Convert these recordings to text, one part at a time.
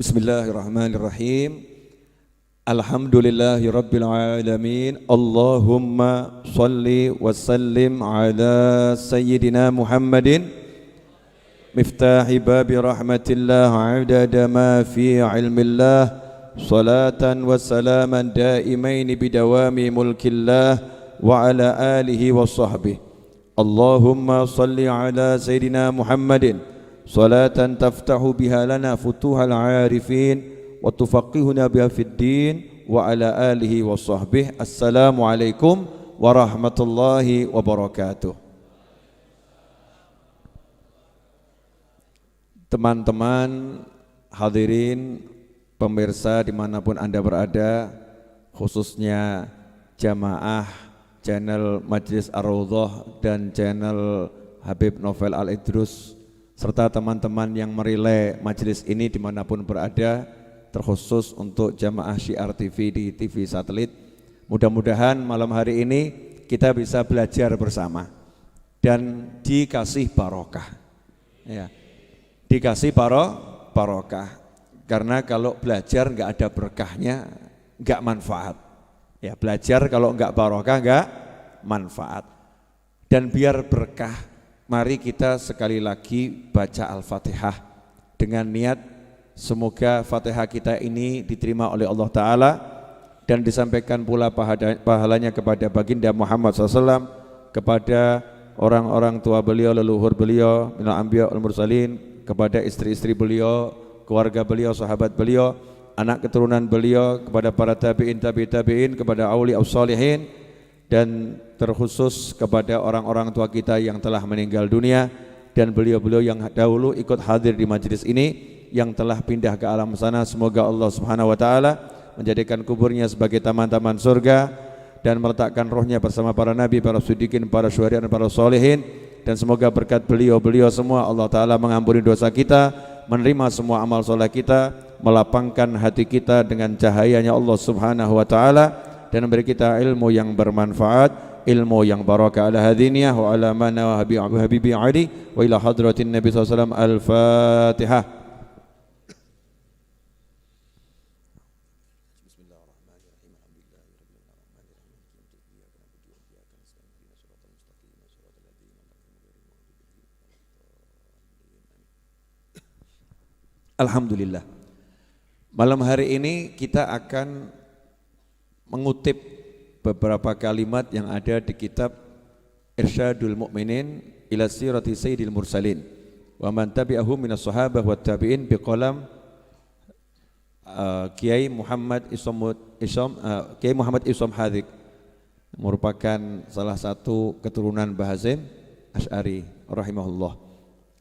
Bismillahirrahmanirrahim. Alhamdulillahi rabbil alamin. Allahumma salli wa sallim ala sayyidina Muhammadin miftahi babi rahmatillah adada ma fi ilmillah salatan wa salaman daimaini bidawami mulkillah wa ala alihi wa sahbihi. Allahumma salli ala sayyidina Muhammadin salatan taftahu biha lana futuhal arifin wa tufaqihuna biha fid din wa ala alihi wa sahbihi. Assalamualaikum warahmatullahi wabarakatuh. Teman-teman hadirin pemirsa dimanapun Anda berada, khususnya jamaah channel Majlis Ar-Raudhah dan channel Habib Novel Al-Idrus, serta teman-teman yang merilai majelis ini dimanapun berada, terkhusus untuk jamaah Syiar TV di TV satelit. Mudah-mudahan malam hari ini kita bisa belajar bersama dan dikasih barokah, ya, dikasih barokah. Karena kalau belajar nggak ada berkahnya, nggak manfaat. Ya, belajar kalau nggak barokah nggak manfaat. Dan biar berkah, mari kita sekali lagi baca Al-Fatihah dengan niat semoga Fatihah kita ini diterima oleh Allah Ta'ala dan disampaikan pula pahalanya kepada baginda Muhammad SAW, kepada orang-orang tua beliau, leluhur beliau, minal anbiya wal mursalin, kepada istri-istri beliau, keluarga beliau, sahabat beliau, anak keturunan beliau, kepada para tabi'in, tabi'in, kepada auliya ussalihin, dan terkhusus kepada orang-orang tua kita yang telah meninggal dunia dan beliau-beliau yang dahulu ikut hadir di majelis ini yang telah pindah ke alam sana. Semoga Allah Subhanahu wa taala menjadikan kuburnya sebagai taman-taman surga dan meletakkan rohnya bersama para nabi, para siddiqin, para syuhada dan para sholihin. Dan semoga berkat beliau-beliau semua Allah taala mengampuni dosa kita, menerima semua amal soleh kita, melapangkan hati kita dengan cahayanya Allah Subhanahu wa taala, dan memberi kita ilmu yang bermanfaat, ilmu yang barakah. Ala hadiniyah wa ala mana wa habibi ali wa ila hadratin Nabi SAW. Al-Fatihah. Alhamdulillah. Malam hari ini kita akan mengutip beberapa kalimat yang ada di kitab Irsyadul Mu'minin ila Sirati Sayyidil Mursalin wa man tabi'ahum minas sahabah wat tabi'in biqalam Kiai Muhammad Isom Hadik, merupakan salah satu keturunan Bahazim Asy'ari rahimahullah,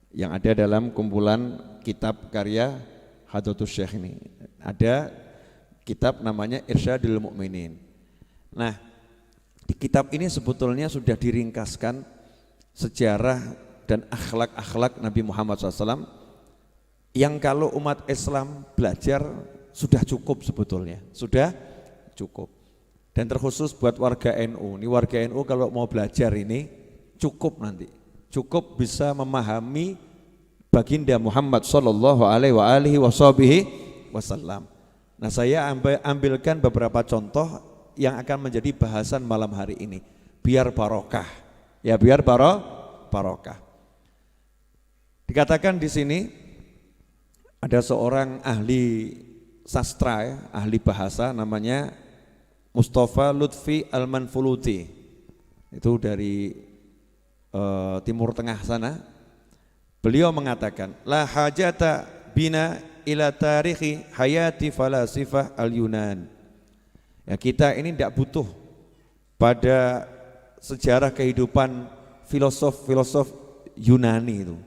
yang ada dalam kumpulan kitab karya Hadratus Syekh ini. Ada kitab namanya Irsyadul Mu'minin. Nah, di kitab ini sebetulnya sudah diringkaskan sejarah dan akhlak-akhlak Nabi Muhammad SAW yang kalau umat Islam belajar sudah cukup sebetulnya, sudah cukup. Dan terkhusus buat warga NU, ini warga NU kalau mau belajar ini cukup nanti, cukup bisa memahami baginda Muhammad SAW. Nah, saya ambilkan beberapa contoh yang akan menjadi bahasan malam hari ini, biar barokah, ya, biar barokah. Dikatakan di sini ada seorang ahli sastra, ya, ahli bahasa, namanya Mustafa Lutfi Al-Manfuluti, itu dari Timur Tengah sana. Beliau mengatakan, la hajata bina ila tarikhi hayati falasifah al-Yunan. Ya, kita ini tidak butuh pada sejarah kehidupan filosof-filosof Yunani itu.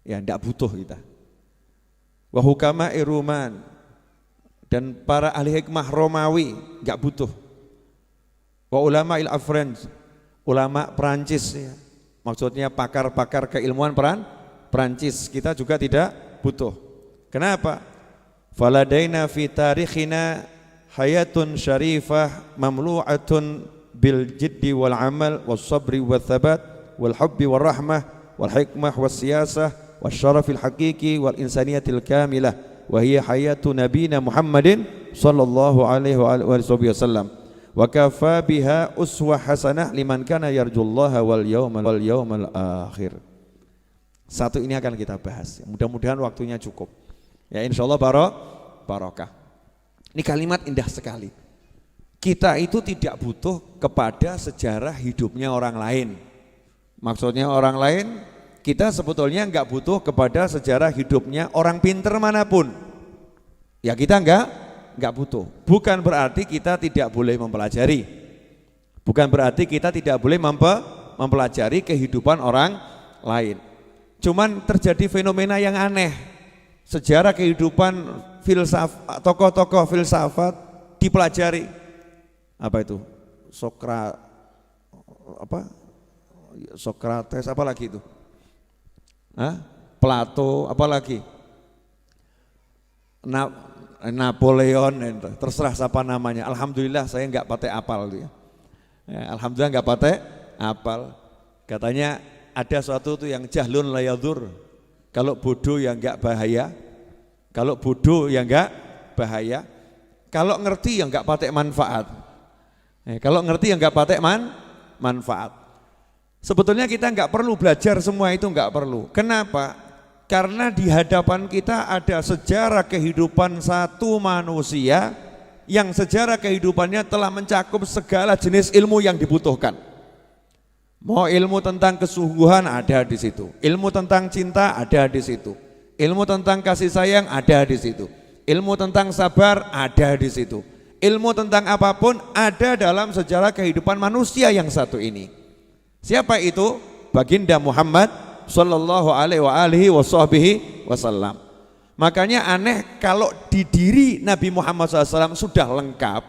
Ya, tidak butuh kita. Wa hukama Iruman, dan para ahli hikmah Romawi tidak butuh. Wa ulama il-Afrans, ulama Perancis, ya. Maksudnya pakar-pakar keilmuan Perancis, kita juga tidak butuh. Kenapa? Faladaina fi tarikhina hayatun syarifah mamlu'atun bil jiddi wal amal was sabri wal thabat wal hubbi wal rahmah wal hikmah was siyasah was syarafil haqiqi wal insaniyatil kamilah wa hiya hayatu nabiyina Muhammadin sallallahu alaihi wasallam. Wa kafa biha uswah hasanah liman kana yarjullaha wal yawmal akhir. Satu ini akan kita bahas. Mudah-mudahan waktunya cukup. Ya insyaallah barokah. Ini kalimat indah sekali. Kita itu tidak butuh kepada sejarah hidupnya orang lain. Maksudnya orang lain, kita sebetulnya enggak butuh kepada sejarah hidupnya orang pinter manapun. Ya kita enggak butuh. Bukan berarti kita tidak boleh mempelajari. Bukan berarti kita tidak boleh mempelajari kehidupan orang lain. Cuman terjadi fenomena yang aneh. Sejarah kehidupan tokoh-tokoh filsafat dipelajari. Apa itu? Sokrates apa lagi itu? Plato apa lagi? Napoleon, terserah siapa namanya. Alhamdulillah saya enggak pakai apal itu ya. Alhamdulillah enggak pakai apal. Katanya ada suatu tuh yang jahlun layadur. Kalau bodoh ya enggak bahaya. Kalau bodoh ya enggak bahaya. Kalau ngerti ya enggak pakai manfaat. Kalau ngerti ya enggak pakai manfaat. Sebetulnya kita enggak perlu belajar semua itu, enggak perlu. Kenapa? Karena di hadapan kita ada sejarah kehidupan satu manusia yang sejarah kehidupannya telah mencakup segala jenis ilmu yang dibutuhkan. Mau ilmu tentang kesungguhan ada di situ, ilmu tentang cinta ada di situ, ilmu tentang kasih sayang ada di situ, ilmu tentang sabar ada di situ. Ilmu tentang apapun ada dalam sejarah kehidupan manusia yang satu ini. Siapa itu? Baginda Muhammad sallallahu alaihi wasallam. Makanya aneh kalau di diri Nabi Muhammad SAW sudah lengkap,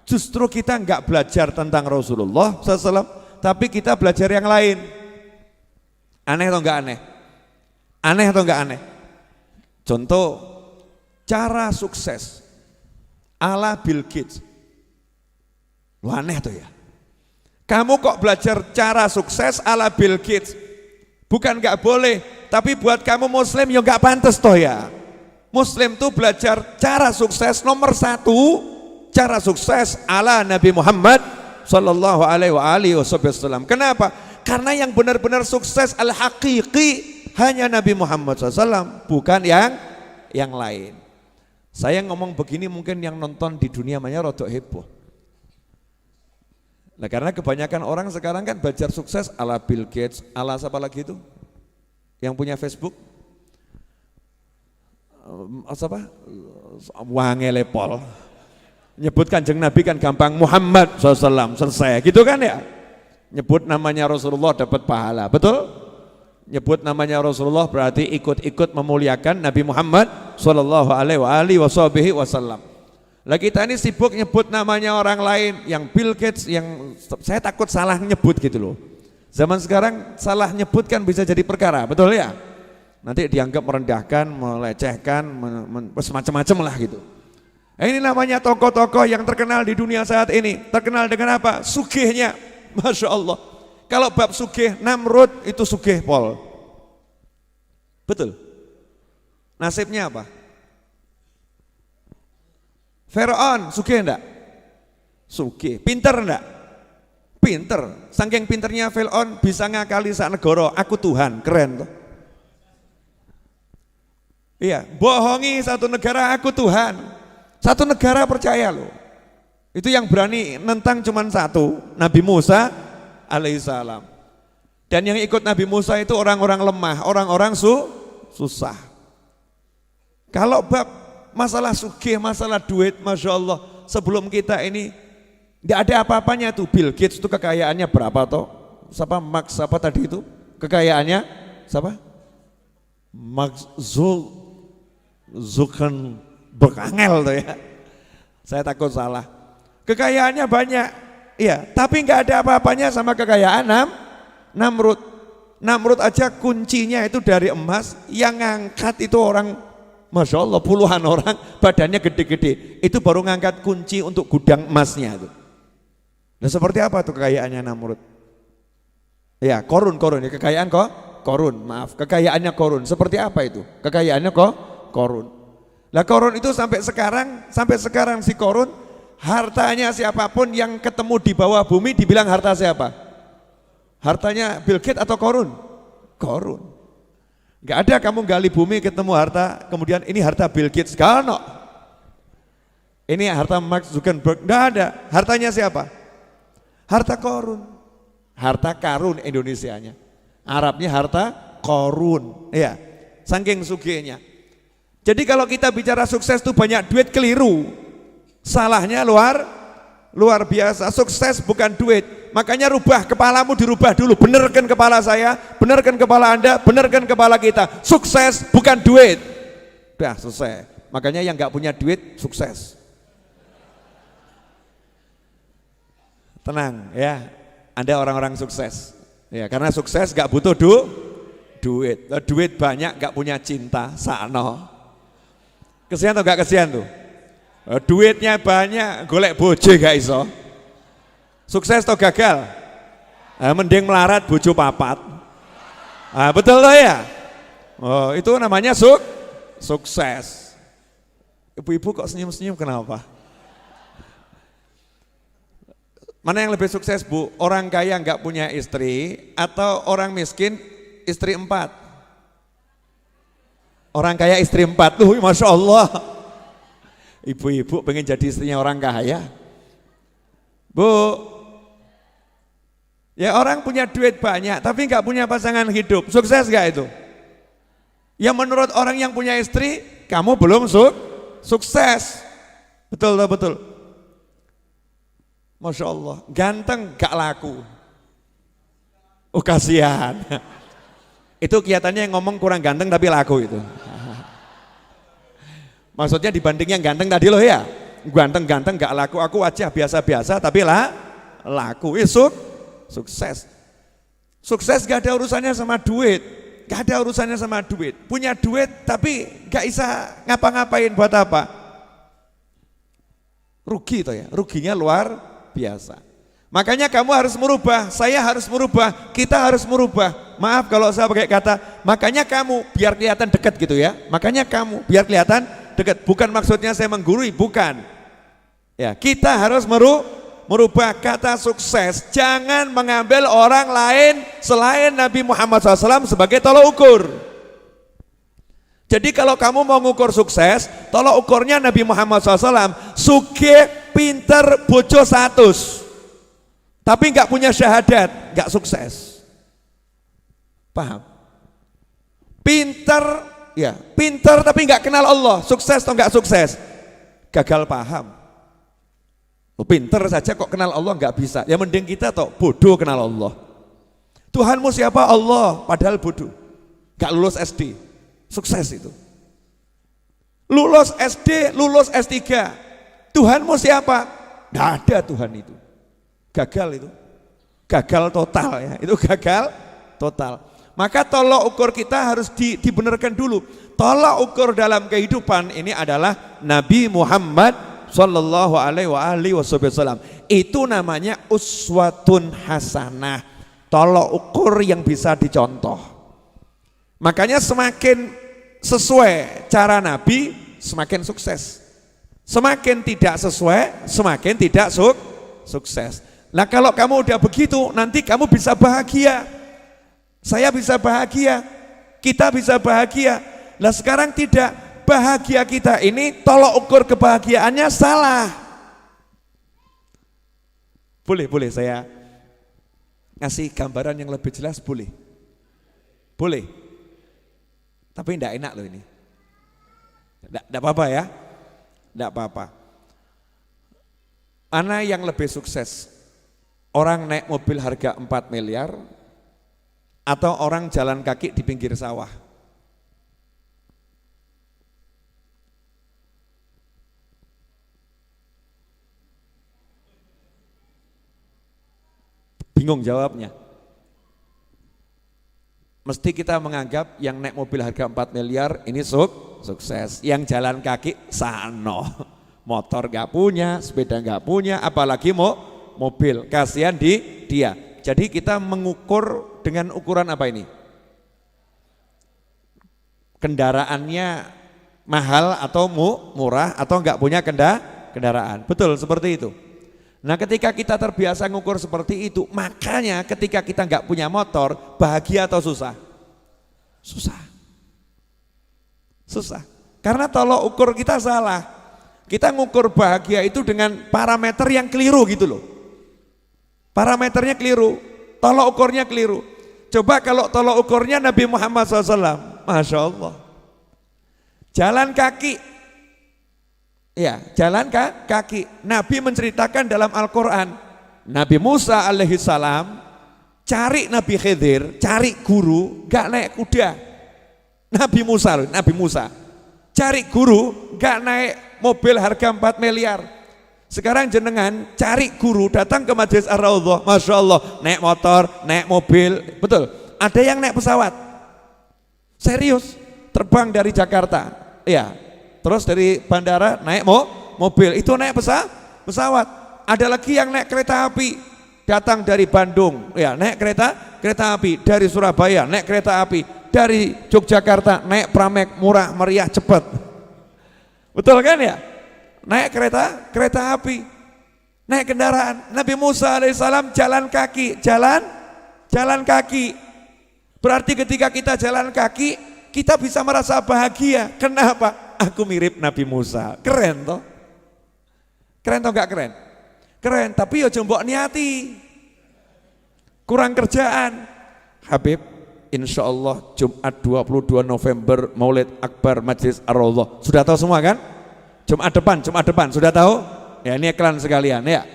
justru kita enggak belajar tentang Rasulullah SAW, tapi kita belajar yang lain. Aneh atau enggak aneh? Aneh atau enggak aneh? Contoh, cara sukses ala Bill Gates. Lu aneh tuh ya. Kamu kok belajar cara sukses ala Bill Gates? Bukan enggak boleh, tapi buat kamu muslim ya enggak pantas toh ya. Muslim tuh belajar cara sukses nomor 1, cara sukses ala Nabi Muhammad sallallahu alaihi wasallam. Kenapa? Karena yang benar-benar sukses al-haqiqi hanya Nabi Muhammad SAW, bukan yang lain. Saya ngomong begini mungkin yang nonton di dunia banyak rodok heboh. Nah karena kebanyakan orang sekarang kan belajar sukses ala Bill Gates, ala siapa lagi itu? Yang punya Facebook? Siapa? Wangelepol. Nyebut Kanjeng Nabi kan gampang, Muhammad SAW, selesai gitu kan ya. Nyebut namanya Rasulullah dapat pahala, betul? Nyebut namanya Rasulullah berarti ikut-ikut memuliakan Nabi Muhammad sallallahu alaihi wasallam. Lah kita ini sibuk nyebut namanya orang lain, yang Bill Gates, yang saya takut salah nyebut gitu loh. Zaman sekarang salah nyebut kan bisa jadi perkara, betul ya? Nanti dianggap merendahkan, melecehkan, semacam-macam lah gitu. Ini namanya tokoh-tokoh yang terkenal di dunia saat ini. Terkenal dengan apa? Sugihnya, Masya Allah. Kalau bab sugih, Namrud itu sugih pol. Betul? Nasibnya apa? Firaun sugih enggak? Sugih. Pinter enggak? Pinter. Saking pinternya Firaun bisa ngakali sak negara, aku Tuhan, keren tuh. Iya, bohongi satu negara, aku Tuhan. Satu negara percaya loh. Itu yang berani nentang cuman satu, Nabi Musa alaihissalam. Dan yang ikut Nabi Musa itu orang-orang lemah, orang-orang susah. Kalau bab masalah sugih, masalah duit, Masya Allah, sebelum kita ini tidak ada apa-apanya tuh. Bill Gates itu kekayaannya berapa toh? Siapa Max, siapa tadi itu? Kekayaannya siapa? Max Zuckerberg, angel tuh ya. Saya takut salah. Kekayaannya banyak, iya, tapi nggak ada apa-apanya sama kekayaan Namrud. Namrud aja kuncinya itu dari emas, yang ngangkat itu orang, Masya Allah, puluhan orang, badannya gede-gede. Itu baru ngangkat kunci untuk gudang emasnya itu. Nah seperti apa tuh kekayaannya Namrud? Ya, Korun ya, kekayaan Korun, maaf, kekayaannya Korun. Seperti apa itu? Kekayaannya Korun. Lah Korun itu sampai sekarang si Korun, hartanya siapapun yang ketemu di bawah bumi dibilang harta siapa? Hartanya Bill Gates atau Korun? Korun. Enggak ada kamu gali bumi ketemu harta, kemudian ini harta Bill Gates, gak ada. Ini harta Mark Zuckerberg, enggak ada. Hartanya siapa? Harta Korun. Harta karun Indonesianya. Arabnya harta Korun. Ya, saking sugihnya. Jadi kalau kita bicara sukses itu banyak duit, keliru. Salahnya luar biasa. Sukses bukan duit. Makanya rubah kepalamu, dirubah dulu. Benerkan kepala saya, benerkan kepala Anda, benerkan kepala kita. Sukses bukan duit. Udah selesai. Makanya yang nggak punya duit sukses. Tenang ya, Anda orang-orang sukses. Ya, karena sukses nggak butuh duit. Duit banyak nggak punya cinta, sakno. Kesian atau gak kesian tuh? Duitnya banyak, golek bojo gak iso. Sukses atau gagal? Mending melarat bojo papat. Betul loh ya? Oh, itu namanya sukses. Ibu-ibu kok senyum-senyum kenapa? Mana yang lebih sukses Bu? Orang kaya gak punya istri atau orang miskin istri 4? Orang kaya istri 4 tuh, Masya Allah. Ibu-ibu pengen jadi istrinya orang kaya. Bu, ya orang punya duit banyak tapi nggak punya pasangan hidup, sukses gak itu? Ya menurut orang yang punya istri, kamu belum sukses. Betul. Masya Allah, ganteng gak laku. Oh kasihan. Itu kelihatannya yang ngomong kurang ganteng tapi laku itu. Maksudnya dibanding yang ganteng tadi loh ya. Ganteng-ganteng gak laku, aku aja biasa-biasa tapi laku. Sukses. Sukses gak ada urusannya sama duit. Gak ada urusannya sama duit. Punya duit tapi gak bisa ngapa-ngapain buat apa. Rugi toh ya, ruginya luar biasa. Makanya kamu harus merubah, saya harus merubah, kita harus merubah. Maaf kalau saya pakai kata, makanya kamu biar kelihatan dekat gitu ya. Makanya kamu biar kelihatan dekat. Bukan maksudnya saya menggurui, bukan. Ya, kita harus merubah kata sukses. Jangan mengambil orang lain selain Nabi Muhammad SAW sebagai tolok ukur. Jadi kalau kamu mau ngukur sukses, tolok ukurnya Nabi Muhammad SAW. Sugih, pinter, bojo 100. Tapi nggak punya syahadat, nggak sukses. Paham? Pinter tapi nggak kenal Allah, sukses atau nggak sukses? Gagal paham. Pinter saja kok kenal Allah nggak bisa. Ya mending kita toh bodoh kenal Allah. Tuhanmu siapa? Allah, padahal bodoh. Nggak lulus SD, sukses itu. Lulus SD, lulus S3. Tuhanmu siapa? Nggak ada Tuhan itu. Gagal itu, gagal total ya, itu gagal total. Maka tolok ukur kita harus dibenarkan dulu. Tolok ukur dalam kehidupan ini adalah Nabi Muhammad Sallallahu Alaihi Wasallam. Itu namanya uswatun hasanah. Tolok ukur yang bisa dicontoh. Makanya semakin sesuai cara Nabi, semakin sukses. Semakin tidak sesuai, semakin tidak sukses. Nah kalau kamu udah begitu, nanti kamu bisa bahagia. Saya bisa bahagia, kita bisa bahagia. Nah sekarang tidak, bahagia kita ini tolok ukur kebahagiaannya salah. Boleh saya ngasih gambaran yang lebih jelas, boleh? Boleh. Tapi enggak enak loh ini. Enggak apa-apa ya, enggak apa-apa. Mana yang lebih sukses? Orang naik mobil harga 4 miliar atau orang jalan kaki di pinggir sawah? Bingung jawabnya. Mesti kita menganggap yang naik mobil harga 4 miliar ini sukses. Yang jalan kaki sano. Motor gak punya, sepeda gak punya, apalagi mau mobil, kasihan dia. Jadi kita mengukur dengan ukuran apa ini? Kendaraannya mahal atau murah atau enggak punya kendaraan. Betul seperti itu. Nah ketika kita terbiasa ngukur seperti itu, makanya ketika kita enggak punya motor, bahagia atau susah? Susah. Susah. Karena tolok ukur kita salah. Kita ngukur bahagia itu dengan parameter yang keliru gitu loh. Parameternya keliru, tolok ukurnya keliru. Coba kalau tolok ukurnya Nabi Muhammad SAW, Masya Allah. Jalan kaki, ya jalan kaki. Nabi menceritakan dalam Al-Quran, Nabi Musa alaihissalam cari Nabi Khidir, cari guru, gak naik kuda. Nabi Musa cari guru, gak naik mobil harga 4 miliar. Sekarang jenengan cari guru, datang ke Majelis Ar-Raudhah, Masya Allah, naik motor, naik mobil, betul. Ada yang naik pesawat, serius, terbang dari Jakarta, ya. Terus dari bandara naik mobil, itu naik pesawat. Ada lagi yang naik kereta api, datang dari Bandung, ya naik kereta api, dari Surabaya naik kereta api, dari Yogyakarta naik Pramek, murah, meriah, cepat. Betul kan ya? Naik kereta api, naik kendaraan. Nabi Musa alaihissalam jalan kaki, jalan kaki. Berarti ketika kita jalan kaki, kita bisa merasa bahagia. Kenapa? Aku mirip Nabi Musa. Keren toh? Keren toh gak keren? Keren, tapi ya jombok niati. Kurang kerjaan. Habib, insya Allah Jumat 22 November Maulid Akbar Majelis Ar-Raudhah. Sudah tahu semua kan? Jumat depan, sudah tahu? Ya ini iklan sekalian ya.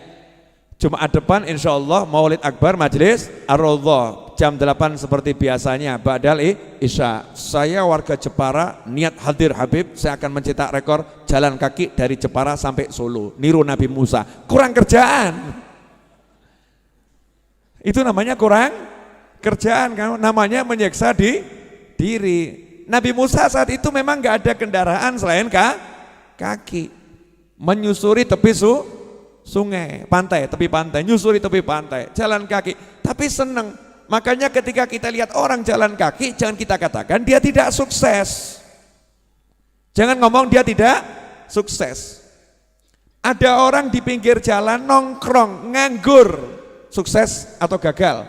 Jumat depan insya Allah Maulid Akbar Majelis Ar-Raudhah jam 8 seperti biasanya ba'dal Isya. Saya warga Jepara niat hadir Habib, saya akan mencetak rekor jalan kaki dari Jepara sampai Solo, niru Nabi Musa. Kurang kerjaan. Itu namanya kurang kerjaan, namanya menyiksa diri. Nabi Musa saat itu memang gak ada kendaraan selain kaki, menyusuri tepi sungai, pantai, tepi pantai, nyusuri tepi pantai, jalan kaki, tapi seneng. Makanya ketika kita lihat orang jalan kaki, jangan kita katakan dia tidak sukses. Jangan ngomong dia tidak sukses. Ada orang di pinggir jalan nongkrong, nganggur, sukses atau gagal?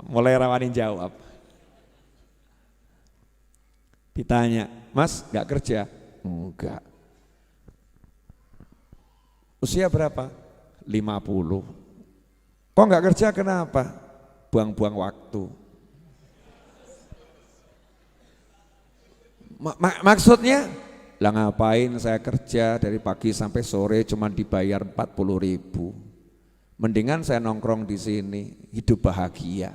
Mulai rawanin jawab. Ditanya, Mas gak kerja? Enggak. Usia berapa? 50. Kok gak kerja kenapa? Buang-buang waktu. Maksudnya? Lah ngapain saya kerja dari pagi sampai sore cuma dibayar 40.000. Mendingan saya nongkrong di sini, hidup bahagia.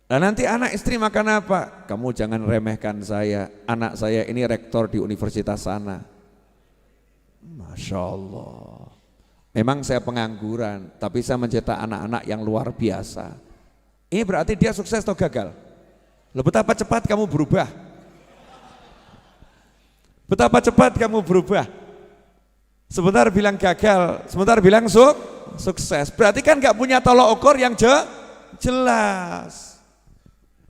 Nah nanti anak istri makan apa? Kamu jangan remehkan saya, anak saya ini rektor di universitas sana. Masya Allah. Memang saya pengangguran, tapi saya mencetak anak-anak yang luar biasa. Ini berarti dia sukses atau gagal? Loh, betapa cepat kamu berubah. Betapa cepat kamu berubah. Sebentar bilang gagal, sebentar bilang sukses. Berarti kan gak punya tolok ukur yang jelas.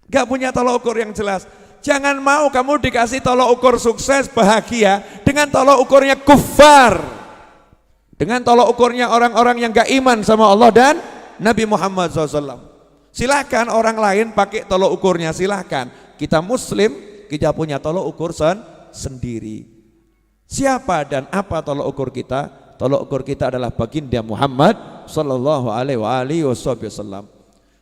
Gak punya tolok ukur yang jelas. Jangan mau kamu dikasih tolok ukur sukses bahagia dengan tolok ukurnya kufar, dengan tolok ukurnya orang-orang yang gak iman sama Allah dan Nabi Muhammad SAW. Silahkan orang lain pakai tolok ukurnya, silahkan. Kita muslim, kita punya tolok ukur sendiri. Siapa dan apa tolok ukur kita? Tolok ukur kita adalah baginda Muhammad sallallahu alaihi wasallam.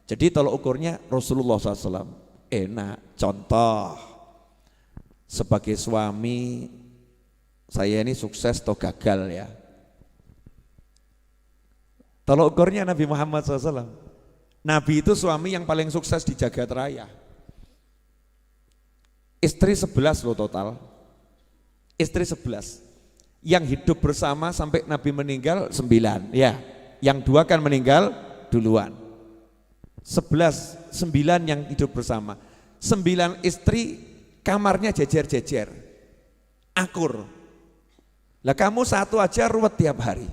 Jadi tolok ukurnya Rasulullah SAW. Enak. Contoh, sebagai suami saya ini sukses atau gagal ya. Tolok ukurnya Nabi Muhammad SAW. Nabi itu suami yang paling sukses di jagat raya. Istri 11 loh total. Istri 11. Yang hidup bersama sampai Nabi meninggal 9 ya. Yang 2 kan meninggal duluan. 9 yang hidup bersama. 9 istri kamarnya jejer-jejer, akur. Lah kamu satu aja ruwet tiap hari.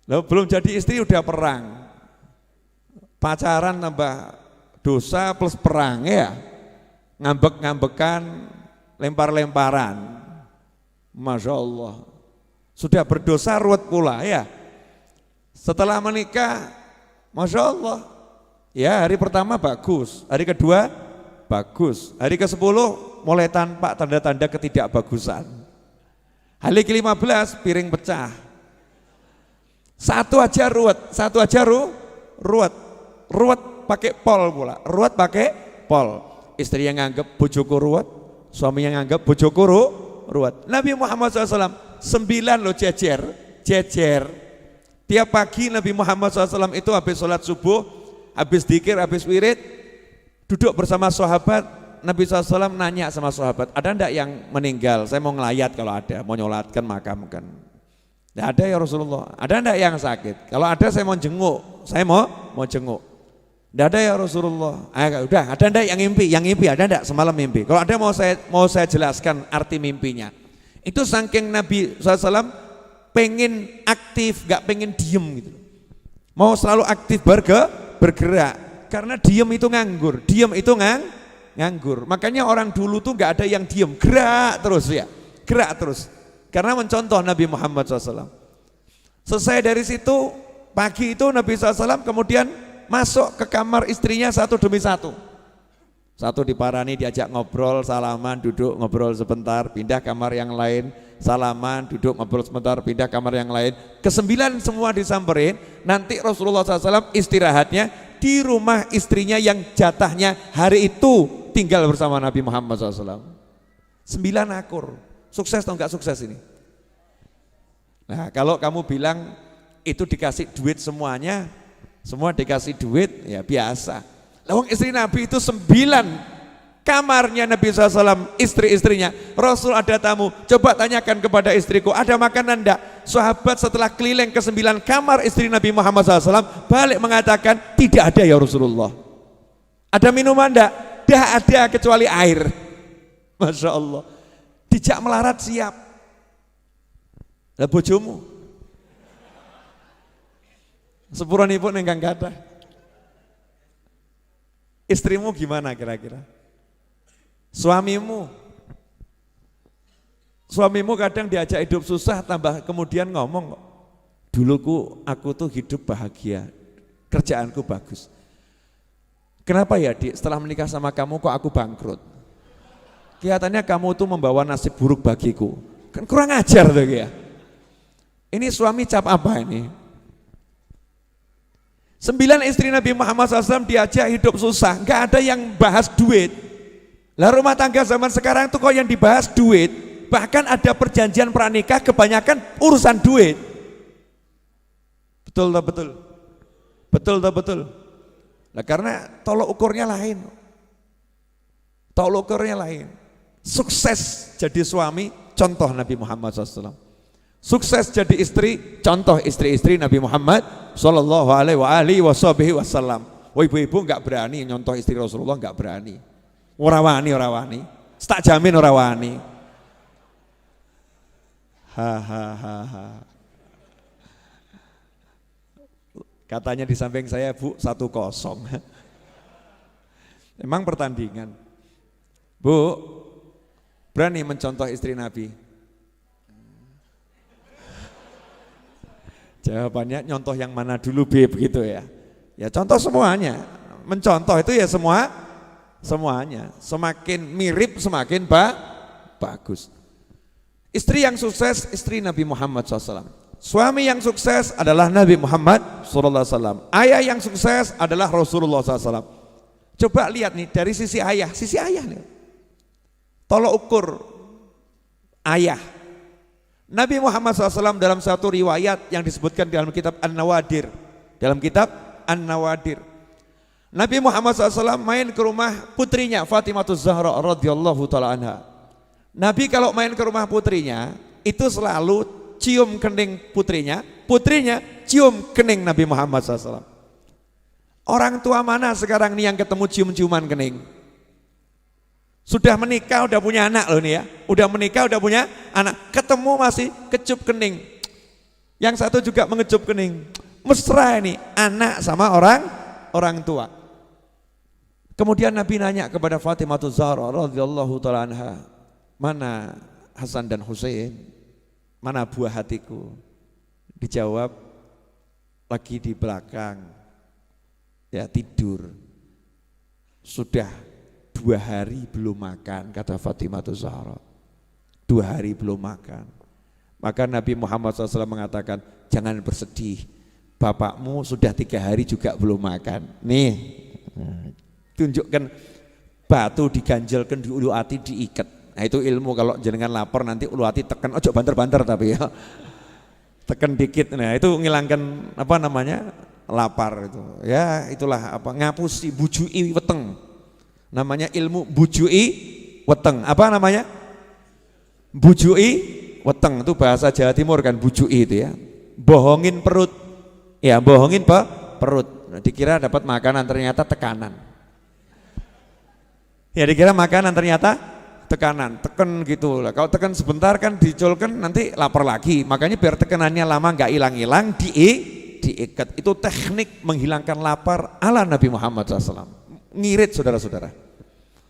Lalu belum jadi istri udah perang. pacaran tambah dosa plus perang ya, ngambek-ngambekan, lempar-lemparan, Masya Allah, sudah berdosa ruwet pula ya. Setelah menikah, Masya Allah, ya hari pertama bagus, hari kedua bagus, hari ke-10 mulai tampak tanda-tanda ketidakbagusan. Hari ke-15 piring pecah, satu aja ruwet, ruwet pakai pol pula, ruwet pakai pol. Istri yang nganggep bojoku ruwet, suami yang nganggep bojoku ruwet. Nabi Muhammad SAW 9 loh jejer. Tiap pagi Nabi Muhammad SAW itu habis sholat subuh, habis dzikir, habis wirid, duduk bersama sahabat. Nabi SAW nanya sama sahabat, ada enggak yang meninggal? Saya mau ngelayat kalau ada, mau nyolatkan makamkan. Tidak ada ya Rasulullah. Ada enggak yang sakit? Kalau ada saya mau jenguk, saya mau jenguk. Tidak ada ya Rasulullah. Udah, ada enggak yang ngimpi? Yang ngimpi ada enggak semalam mimpi? Kalau ada mau saya jelaskan arti mimpinya. Itu saking Nabi SAW pengen aktif, gak pengen diem gitu. Mau selalu aktif bergerak. Karena diem itu nganggur, nganggur. Makanya orang dulu tuh gak ada yang diem, gerak terus. Karena mencontoh Nabi Muhammad SAW. Selesai dari situ, pagi itu Nabi SAW kemudian masuk ke kamar istrinya satu demi satu. Satu diparani, diajak ngobrol, salaman, duduk ngobrol sebentar, pindah kamar yang lain, salaman, duduk ngobrol sebentar, pindah kamar yang lain. Ke-9 semua disamperin, nanti Rasulullah SAW istirahatnya di rumah istrinya yang jatahnya hari itu tinggal bersama Nabi Muhammad SAW. 9 akur, sukses atau enggak sukses ini? Nah kalau kamu bilang itu dikasih duit semuanya, semua dikasih duit, ya biasa. Lawang istri Nabi itu 9 kamarnya Nabi SAW, istri-istrinya. Rasul ada tamu, coba tanyakan kepada istriku, ada makanan enggak? Sahabat setelah keliling ke 9 kamar istri Nabi Muhammad SAW, balik mengatakan, tidak ada ya Rasulullah. Ada minuman enggak? Tidak ada kecuali air. Masya Allah. Dijak melarat siap. Lah bojomu? Sepuranipun engkang kathah. Istrimu gimana kira-kira? Suamimu kadang diajak hidup susah, tambah kemudian ngomong, duluku aku tuh hidup bahagia, kerjaanku bagus. Kenapa ya Dik, setelah menikah sama kamu kok aku bangkrut? Kelihatannya kamu tuh membawa nasib buruk bagiku. Kan kurang ajar tuh ya. Ini suami cap apa ini? 9 istri Nabi Muhammad SAW diajak hidup susah, nggak ada yang bahas duit. Lah rumah tangga zaman sekarang tuh kok yang dibahas duit, bahkan ada perjanjian pranikah kebanyakan urusan duit. Betul tak betul? Betul tak betul? Nah karena tolok ukurnya lain. Sukses jadi suami, contoh Nabi Muhammad SAW. Sukses jadi istri, contoh istri-istri Nabi Muhammad sallallahu alaihi wasallam. Wah ibu-ibu enggak berani nyontoh istri Rasulullah, enggak berani. Ora wani. Tak jamin ora wani. Ha. Katanya di samping saya, Bu, 1-0. Emang pertandingan. Bu, berani mencontoh istri Nabi? Jawabannya nyontoh yang mana dulu Beb gitu ya. Ya contoh semuanya. Mencontoh itu ya semuanya. Semakin mirip semakin bagus. Istri yang sukses istri Nabi Muhammad SAW. Suami yang sukses adalah Nabi Muhammad SAW. Ayah yang sukses adalah Rasulullah SAW. Coba lihat nih dari sisi ayah nih. Tolok ukur ayah. Nabi Muhammad SAW dalam satu riwayat yang disebutkan dalam kitab An-Nawadir. Nabi Muhammad SAW main ke rumah putrinya Fatimah Zahra radhiyallahu ta'ala anha. Nabi kalau main ke rumah putrinya itu selalu cium kening putrinya cium kening Nabi Muhammad SAW. Orang tua mana sekarang nih yang ketemu cium-ciuman kening? Sudah menikah, udah punya anak loh nih ya. Udah menikah, udah punya anak. Ketemu masih kecup kening. Yang satu juga mengecup kening. Mesra ini, anak sama orang orang tua. Kemudian Nabi nanya kepada Fatimah Zahra radhiyallahu taala anha, mana Hasan dan Husain? Mana buah hatiku? Dijawab, lagi di belakang, ya tidur. Sudah 2 hari belum makan, kata Fatimah Zahra. 2 hari belum makan. Maka Nabi Muhammad SAW mengatakan, jangan bersedih, bapakmu sudah 3 hari juga belum makan. Nih, tunjukkan batu diganjelkan di ulu hati diikat. Nah itu ilmu, kalau jenengan lapar nanti ulu hati tekan, ojo banter-banter tapi ya. Tekan dikit, nah itu ngilangkan apa namanya? Lapar itu. Ya itulah apa, ngapusi bujui weteng. Namanya ilmu bujui weteng. Apa namanya? Bujui weteng, itu bahasa Jawa Timur kan, bujui itu ya. Bohongin perut. Ya, bohongin perut. Nah, dikira dapat makanan, ternyata tekanan. Ya dikira makanan, ternyata tekanan, teken gitu lah. Kalau tekan sebentar kan diculkan nanti lapar lagi. Makanya biar tekanannya lama nggak hilang-hilang, diikat. Itu teknik menghilangkan lapar ala Nabi Muhammad SAW. Ngirit saudara-saudara.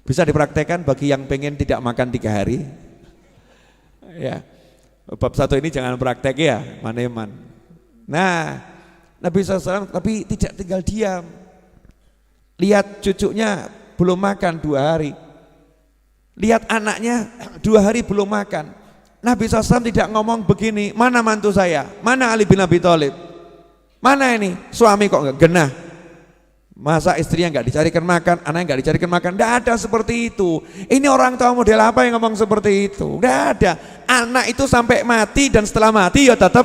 Bisa dipraktekkan bagi yang pengen tidak makan 3 hari. Ya, bab 1 ini jangan praktek ya, maneman. Nah, Nabi SAW tapi tidak tinggal diam. Lihat cucunya belum makan 2 hari. Lihat anaknya 2 hari belum makan. Nabi SAW tidak ngomong begini, mana mantu saya, mana Ali bin Abi Thalib, mana ini suami kok nggak genah, masa istrinya nggak dicarikan makan, anaknya nggak dicarikan makan. Nggak ada seperti itu. Ini orang tua model apa yang ngomong seperti itu? Nggak ada. Anak itu sampai mati dan setelah mati ya tetap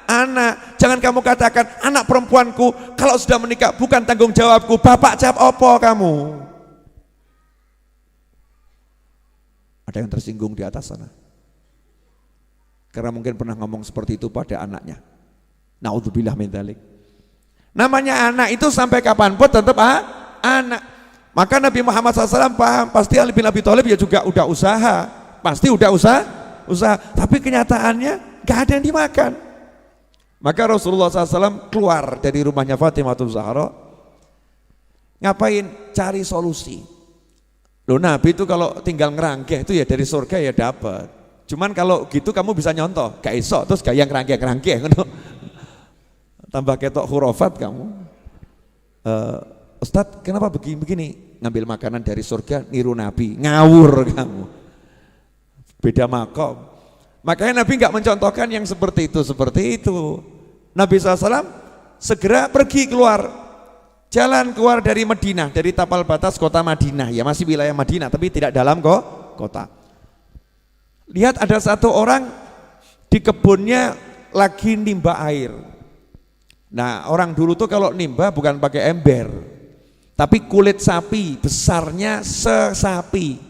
anak. Jangan kamu katakan anak perempuanku kalau sudah menikah bukan tanggung jawabku. Bapak jawab opo kamu? Ada yang tersinggung di atas sana. Karena mungkin pernah ngomong seperti itu pada anaknya. Naudzubillah min dzalik. Namanya anak itu sampai kapanpun tetap anak. Maka Nabi Muhammad SAW paham, pasti Ali bin Abi Thalib ya juga udah usaha. Pasti udah usaha. Tapi kenyataannya gak ada yang dimakan. Maka Rasulullah SAW keluar dari rumahnya Fatimah Zahra. Ngapain? Cari solusi. Loh Nabi itu kalau tinggal ngerangkeh itu ya dari surga ya dapat. Cuman kalau gitu kamu bisa nyontoh, gak iso terus gak yang ngerangkeh. Tambah ketok hurufat kamu. Ustadz kenapa begini? Ngambil makanan dari surga niru Nabi, ngawur kamu. Beda makom. Makanya Nabi nggak mencontohkan yang seperti itu. Nabi SAW segera pergi keluar. Jalan keluar dari Madinah, dari tapal batas kota Madinah, ya masih wilayah Madinah tapi tidak dalam kota. Lihat ada satu orang di kebunnya lagi nimba air. Nah orang dulu tuh kalau nimba bukan pakai ember, tapi kulit sapi besarnya sesapi.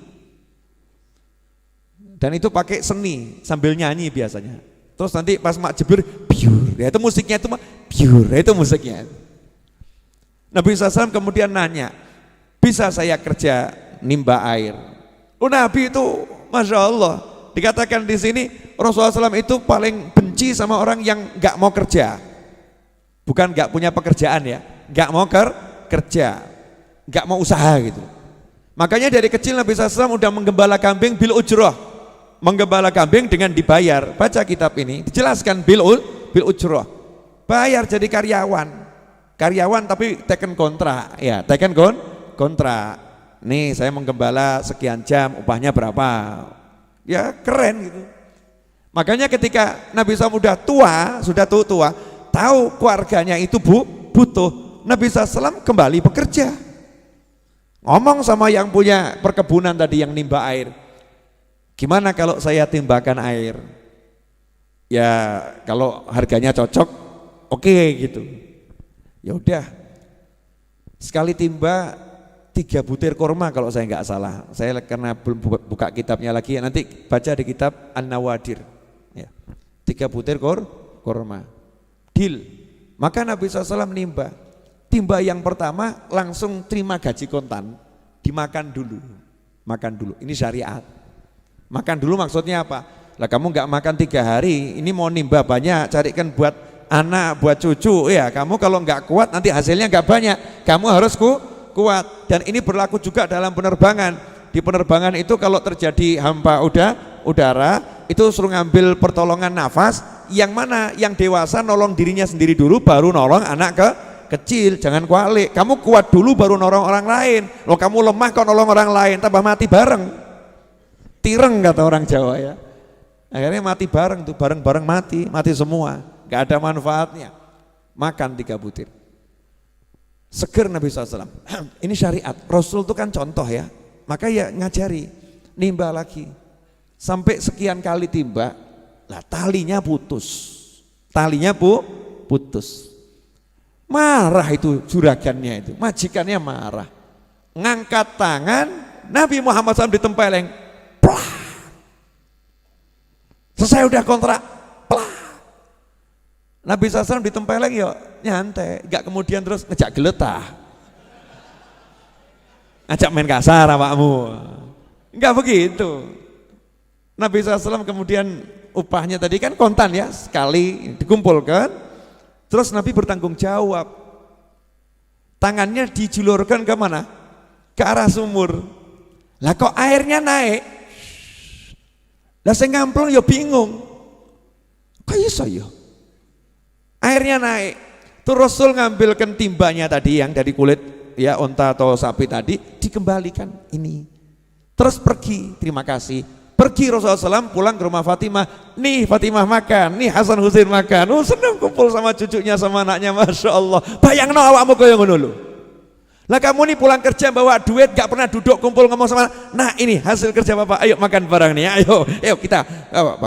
Dan itu pakai seni sambil nyanyi biasanya. Terus nanti pas mak jebur, biur, ya itu musiknya itu biur, ya itu musiknya. Nabi SAW kemudian nanya, bisa saya kerja nimba air? Oh Nabi itu, masya Allah, dikatakan di sini Rasulullah SAW itu paling benci sama orang yang nggak mau kerja, bukan nggak punya pekerjaan ya, nggak mau kerja, nggak mau usaha gitu. Makanya dari kecil Nabi SAW udah menggembala kambing bil ujroh, menggembala kambing dengan dibayar. Baca kitab ini, dijelaskan bil ujroh, bayar jadi karyawan tapi teken kontrak ya, teken kontrak. Nih saya menggembala sekian jam, upahnya berapa? Ya keren gitu. Makanya ketika Nabi SAW sudah tua, tahu keluarganya itu butuh, Nabi SAW kembali bekerja. Ngomong sama yang punya perkebunan tadi yang nimba air, gimana kalau saya timbakan air? Ya kalau harganya cocok, oke gitu. Ya udah, sekali timba 3 butir kurma kalau saya nggak salah. Saya karena belum buka kitabnya lagi, nanti baca di kitab An-Nawadir. Ya, 3 butir kurma. Deal. Maka Nabi SAW nimba. Timba yang pertama langsung terima gaji kontan, dimakan dulu. Makan dulu. Ini syariat. Makan dulu maksudnya apa? Lah kamu nggak makan 3 hari, ini mau nimba banyak, carikan buat anak, buat cucu. Ya, kamu kalau nggak kuat nanti hasilnya nggak banyak. Kamu harus kuat. Dan ini berlaku juga dalam penerbangan. Di penerbangan itu kalau terjadi hampa udara, itu suruh ngambil pertolongan nafas. Yang mana? Yang dewasa nolong dirinya sendiri dulu, baru nolong anak kecil. Jangan kualik. Kamu kuat dulu baru nolong orang lain. Loh, kamu lemah kok nolong orang lain, tambah mati bareng. Tireng kata orang Jawa ya. Akhirnya mati bareng tuh, bareng-bareng mati semua, gak ada manfaatnya. Makan 3 butir. Seger Nabi SAW. Ini syariat, Rasul itu kan contoh ya. Maka ya ngajari, nimba lagi. Sampai sekian kali timba, lah talinya putus. Putus. Marah itu juragannya itu, majikannya marah. Ngangkat tangan, Nabi Muhammad SAW ditempeleng. Plah. Selesai udah kontrak, pelah. Nabi SAW ditempeleng ya nyantai, gak kemudian terus ngejak geletah, ngajak main kasar awakmu, enggak begitu. Nabi SAW kemudian upahnya tadi kan kontan ya, sekali dikumpulkan, terus Nabi bertanggung jawab, tangannya dijulurkan ke mana? Ke arah sumur. Lah kok airnya naik? Lah saya ngamplong ya bingung, kok iso ya airnya naik. Tuh Rasul ngambilkan timbanya tadi yang dari kulit ya onta atau sapi tadi, dikembalikan ini, terus pergi. Terima kasih, pergi Rasulullah SAW pulang ke rumah Fatimah. Nih Fatimah makan, nih Hasan Husain makan. Oh senang kumpul sama cucunya sama anaknya, Masya Allah. Bayang no awakmu kaya ngono lho. Lah kamu nih pulang kerja bawa duit, gak pernah duduk kumpul ngomong sama, nah ini hasil kerja bapak, ayo makan bareng nih, ayo kita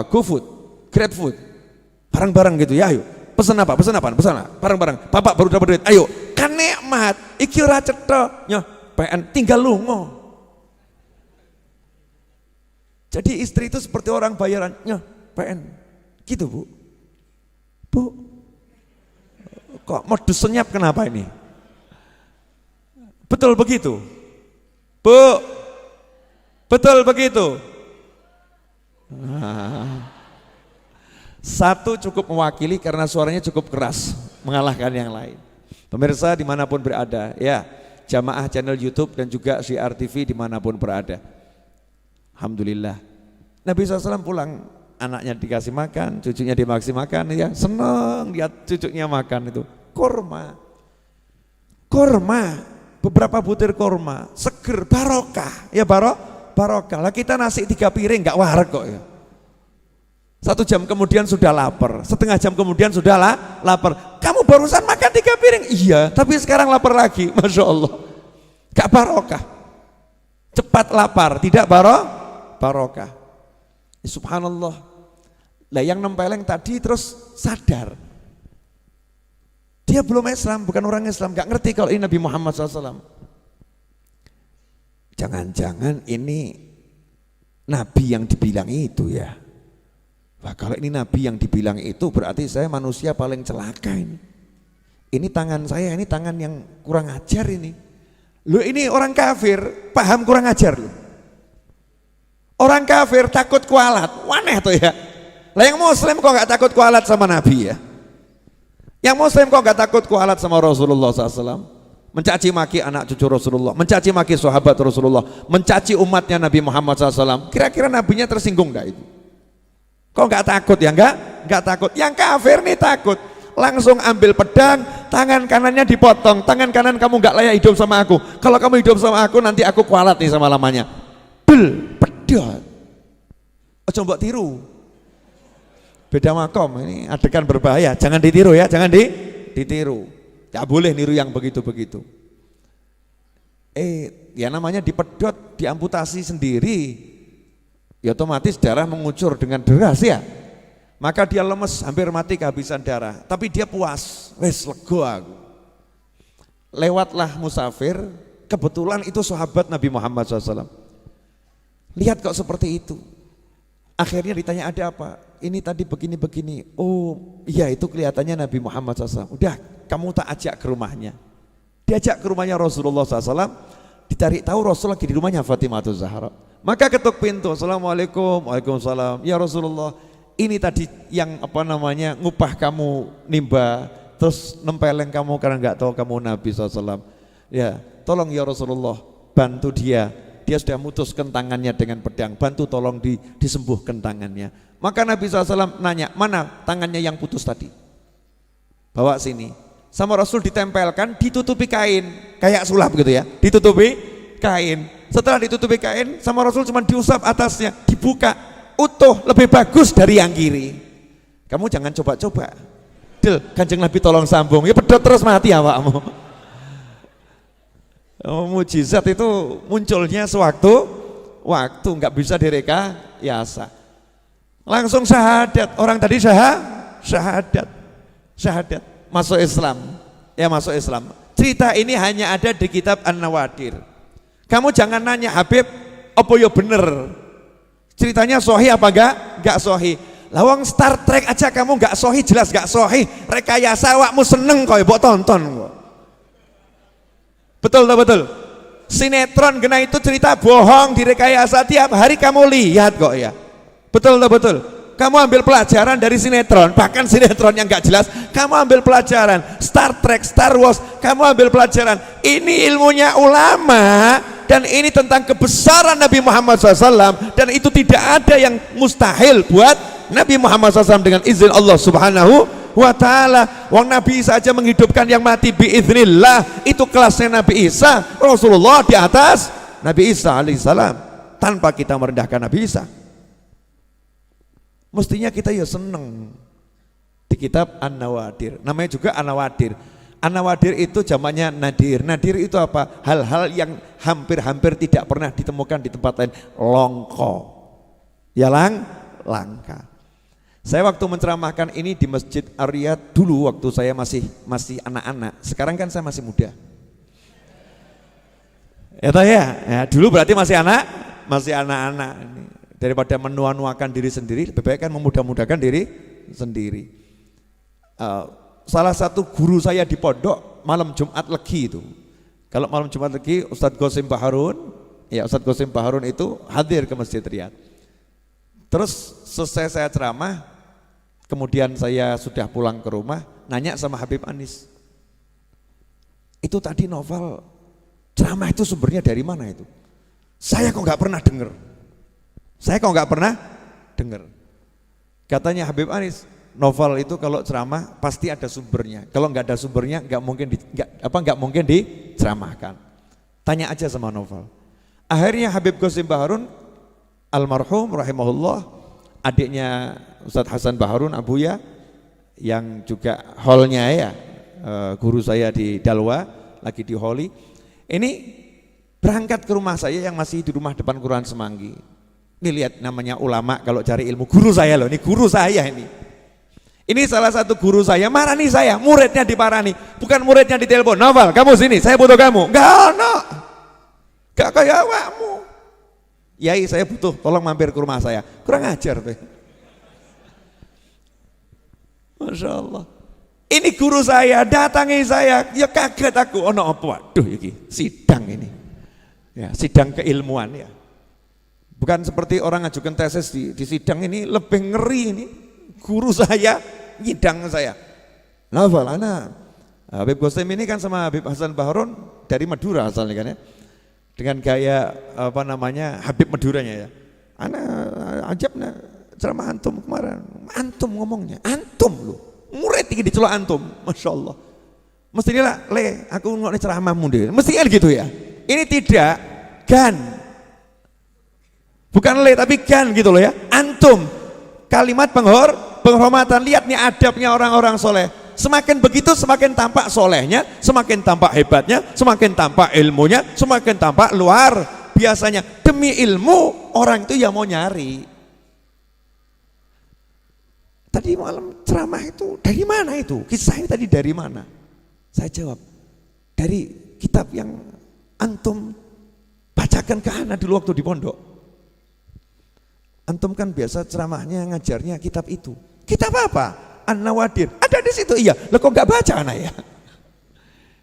GoFood, GrabFood, bareng-bareng gitu ya, ayo pesan apa, bareng-bareng, bapak baru dapat duit, ayo kan nikmat, iki ora cetha, nyoh PN tinggal lungo. Jadi istri itu seperti orang bayaran, nyoh PN, gitu bu, kok modus senyap kenapa ini? Betul begitu, Bu? Betul begitu? Satu cukup mewakili karena suaranya cukup keras, mengalahkan yang lain. Pemirsa dimanapun berada, ya jamaah channel YouTube dan juga Syiar TV dimanapun berada. Alhamdulillah, Nabi SAW pulang, anaknya dikasih makan, cucunya dikasih makan, ya senang lihat cucunya makan itu. Kurma. Beberapa butir korma, seger, barokah, ya barokah. Lah kita nasi 3 piring nggak wareg kok ya. 1 jam kemudian sudah lapar, setengah jam kemudian sudah lapar. Kamu barusan makan 3 piring, iya, tapi sekarang lapar lagi, Masya Allah. Gak barokah, cepat lapar, tidak barokah. Subhanallah. Lah yang nempeleng tadi terus sadar. Dia belum Islam, bukan orang Islam, gak ngerti kalau ini Nabi Muhammad SAW. Jangan-jangan ini Nabi yang dibilang itu ya. Wah, kalau ini Nabi yang dibilang itu berarti saya manusia paling celaka ini. Ini tangan saya, ini tangan yang kurang ajar ini. Loh ini orang kafir, paham kurang ajar loh. Orang kafir takut kualat, waneh tuh ya. Lah yang muslim kok gak takut kualat sama Nabi ya. Yang muslim kok gak takut kualat sama Rasulullah SAW, mencaci maki anak cucu Rasulullah, mencaci maki sahabat Rasulullah, mencaci umatnya Nabi Muhammad SAW. Kira-kira nabinya tersinggung gak itu? Kok gak takut ya? Gak takut. Yang kafir nih takut, langsung ambil pedang, tangan kanannya dipotong, tangan kanan kamu gak layak hidup sama aku, kalau kamu hidup sama aku nanti aku kualat nih sama lamanya. Pedang. Ojo mbok tiru. Beda makom, ini adegan berbahaya, jangan ditiru ya, jangan ditiru. Gak boleh niru yang begitu-begitu. Ya namanya dipedot, diamputasi sendiri, ya otomatis darah mengucur dengan deras ya. Maka dia lemes, hampir mati kehabisan darah. Tapi dia puas, wes lego aku. Lewatlah musafir, kebetulan itu sahabat Nabi Muhammad SAW. Lihat kok seperti itu. Akhirnya ditanya ada apa? Ini tadi begini-begini. Oh iya itu kelihatannya Nabi Muhammad SAW. Udah kamu tak ajak ke rumahnya. Diajak ke rumahnya Rasulullah SAW. Dicari tahu Rasul lagi di rumahnya Fatimah Zahra. Maka ketuk pintu. Assalamualaikum. Waalaikumsalam. Ya Rasulullah, ini tadi yang ngupah kamu nimba, terus nempeleng kamu karena nggak tahu kamu Nabi SAW. Ya, tolong ya Rasulullah, bantu dia sudah mutuskan tangannya dengan pedang, bantu tolong disembuhkan tangannya. Maka Nabi SAW nanya, mana tangannya yang putus tadi? Bawa sini. Sama Rasul ditempelkan, ditutupi kain, kayak sulap gitu ya, ditutupi kain. Setelah ditutupi kain, sama Rasul cuma diusap atasnya, dibuka, utuh, lebih bagus dari yang kiri. Kamu jangan coba-coba. Del, Kanjeng Nabi tolong sambung, ya pedot terus mati awakmu. Mujizat itu munculnya sewaktu nggak bisa direkayasa. Langsung syahadat, orang tadi syahadat, masuk Islam, ya masuk Islam. Cerita ini hanya ada di kitab An-Nawadir. Kamu jangan nanya Habib, apa ya bener? Ceritanya sahih apa enggak sahih? Lawang Star Trek aja kamu enggak sahih, jelas enggak sahih. Rekayasa awakmu seneng kok mbok tonton kok. Betul tak betul? Sinetron kena itu cerita bohong direkayasa tiap hari kamu lihat kok ya. Betul tak betul? Kamu ambil pelajaran dari sinetron, bahkan sinetron yang gak jelas, kamu ambil pelajaran. Star Trek, Star Wars, kamu ambil pelajaran. Ini ilmunya ulama, dan ini tentang kebesaran Nabi Muhammad SAW, dan itu tidak ada yang mustahil buat Nabi Muhammad SAW dengan izin Allah Subhanahu wa ta'ala. Wong Nabi Isa aja menghidupkan yang mati biiznillah, itu kelasnya Nabi Isa. Rasulullah di atas Nabi Isa alaihissalam, tanpa kita merendahkan Nabi Isa. Mestinya kita ya seneng. Di kitab An-Nawadir, namanya juga An-Nawadir. An-Nawadir itu jamaknya nadir. Nadir itu apa? Hal-hal yang hampir-hampir tidak pernah ditemukan di tempat lain. Longko, ya langka. Saya waktu menceramahkan ini di Masjid Ar-Riyadh dulu waktu saya masih anak-anak. Sekarang kan saya masih muda. Ya, dulu berarti masih anak-anak. Daripada menua-nuakan diri sendiri, lebih baik kan memudah-mudahkan diri sendiri. Salah satu guru saya di pondok malam Jumat Legi itu, kalau malam Jumat Legi Ustadz Qasim Baharun, ya Ustadz Qasim Baharun itu hadir ke Masjid Riyadh. Terus selesai saya ceramah, kemudian saya sudah pulang ke rumah, nanya sama Habib Anis, itu tadi novel ceramah itu sumbernya dari mana itu? Saya kok nggak pernah dengar. Katanya Habib Anis, novel itu kalau ceramah pasti ada sumbernya. Kalau nggak ada sumbernya nggak mungkin diceramahkan. Tanya aja sama novel. Akhirnya Habib Qasim Baharun almarhum rahimahullah, adiknya Ustadz Hasan Baharun Abuya, yang juga holnya ya, guru saya di Dalwa, lagi di Holi. Ini berangkat ke rumah saya yang masih di rumah depan Kelurahan Semanggi. Ini lihat namanya ulama kalau cari ilmu, guru saya loh, ini guru saya ini. Ini salah satu guru saya, marani saya, muridnya diparani, bukan muridnya ditelepon, Novel kamu sini, saya butuh kamu. Gak kayak awakmu. Yai saya butuh, tolong mampir ke rumah saya. Kurang ajar tuh. Masya Allah. Ini guru saya, datangi saya, ya kaget aku. Oh no, waduh ini sidang ini. Ya, sidang keilmuan ya. Bukan seperti orang ngajukan tesis di sidang, ini lebih ngeri ini. Guru saya nyidang saya. Novel anak. Habib Qasim ini kan sama Habib Hasan Baharun dari Madura asalnya kan ya. Dengan gaya Habib Maduranya ya. Anak ajabnya ceramah antum kemarin. Antum ngomongnya, antum loh. Murid tinggi dicelok antum, Masya Allah. Mestinya lah, aku ngomongnya ceramahmu deh. Mestinya gitu ya. Ini tidak, gan. Bukan tapi gan gitu loh ya. Antum, kalimat penghormatan. Lihat nih adabnya orang-orang soleh. Semakin begitu semakin tampak solehnya, semakin tampak hebatnya, semakin tampak ilmunya, semakin tampak luar biasanya. Demi ilmu orang itu ya mau nyari. Tadi malam ceramah itu dari mana itu? Kisahnya tadi dari mana? Saya jawab, dari kitab yang antum bacakan ke anak dulu waktu di pondok. Antum kan biasa ceramahnya ngajarnya kitab itu. Kitab apa? An-Nawadir. Ada di situ. Iya. Lo kok nggak baca anak ya?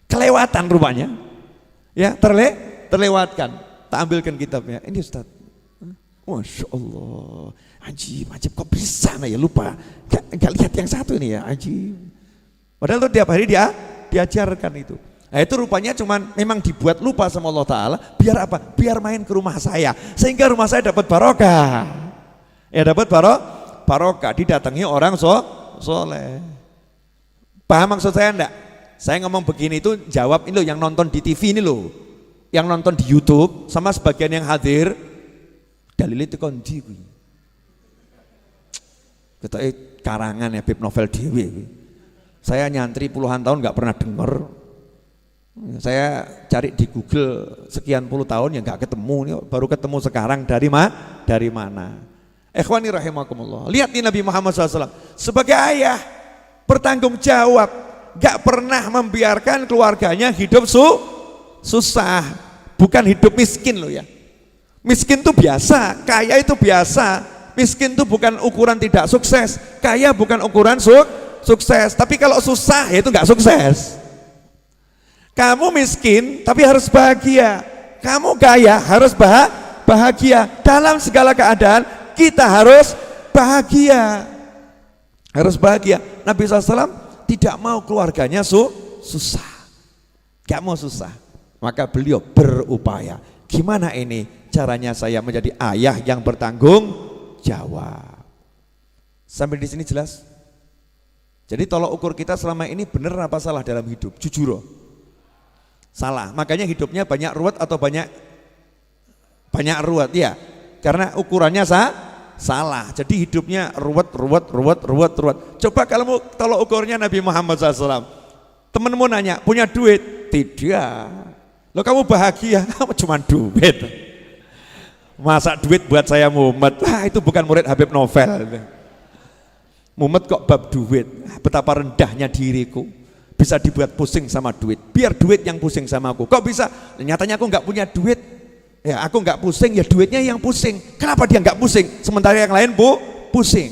Kelewatan rupanya. Ya, terlewatkan. Tak ambilkan kitabnya. Ini Ustaz. Masya Allah, ajib, ajib, kok bisa ya lupa, gak lihat yang satu ini ya, ajib. Padahal tuh tiap hari dia diajarkan itu. Nah itu rupanya cuman memang dibuat lupa sama Allah Ta'ala, biar apa? Biar main ke rumah saya, sehingga rumah saya dapat barokah. Ya dapat barokah, didatangi orang soleh. Paham maksud saya enggak? Saya ngomong begini itu jawab ini loh, yang nonton di TV ini loh, yang nonton di YouTube sama sebagian yang hadir, dalilnya itu kondi. Kita karangan ya Bib novel dewi. Saya nyantri puluhan tahun nggak pernah dengar. Saya cari di Google sekian puluh tahun ya nggak ketemu, baru ketemu sekarang dari mana? Ikhwani rahimakumullah. Lihat nih Nabi Muhammad SAW sebagai ayah bertanggung jawab, nggak pernah membiarkan keluarganya hidup susah, bukan hidup miskin loh ya. Miskin itu biasa, kaya itu biasa. Miskin itu bukan ukuran tidak sukses, kaya bukan ukuran sukses. Tapi kalau susah ya itu nggak sukses. Kamu miskin tapi harus bahagia, kamu kaya harus bahagia. Dalam segala keadaan kita harus bahagia, harus bahagia. Nabi SAW tidak mau keluarganya susah, gak mau susah, maka beliau berupaya. Gimana ini caranya saya menjadi ayah yang bertanggung jawab? Sampai di sini jelas? Jadi tolok ukur kita selama ini benar apa salah dalam hidup? Jujur loh. Salah, makanya hidupnya banyak ruwet atau banyak ruwet ya, karena ukurannya salah. Jadi hidupnya ruwet. Coba kalau tolok ukurnya Nabi Muhammad SAW, temenmu nanya punya duit? Tidak. Lo kamu bahagia? Cuma duit. Masa duit buat saya mumet? Itu bukan murid Habib Novel. Mumet kok bab duit. Betapa rendahnya diriku, bisa dibuat pusing sama duit. Biar duit yang pusing sama aku. Kok bisa? Nyatanya aku nggak punya duit. Ya aku nggak pusing, ya duitnya yang pusing. Kenapa dia nggak pusing? Sementara yang lain pusing.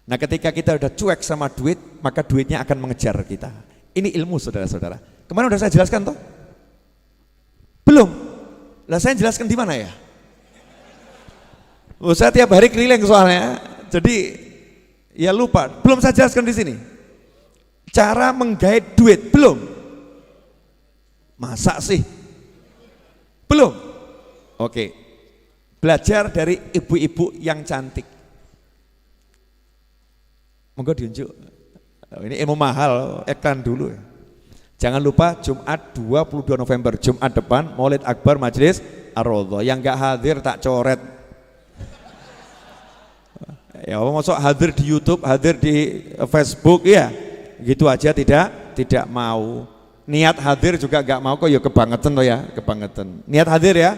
Nah ketika kita udah cuek sama duit, maka duitnya akan mengejar kita. Ini ilmu saudara-saudara. Kemarin udah saya jelaskan toh? Belum? Lah saya jelaskan di mana ya? Saya tiap hari keliling soalnya. Jadi ya lupa. Belum saya jelaskan di sini. Cara menggait duit, belum? Masa sih? Belum? Oke. Belajar dari ibu-ibu yang cantik. Monggo diunjuk. Ini ilmu mahal, iklan dulu. Jangan lupa Jumat 22 November, Jumat depan, Maulid Akbar Majelis Ar-Raudhah. Yang gak hadir tak coret. Ya masuk hadir di YouTube, hadir di Facebook ya. Gitu aja tidak mau. Niat hadir juga gak mau kok, ya kebangetan loh ya, kebangetan. Niat hadir ya.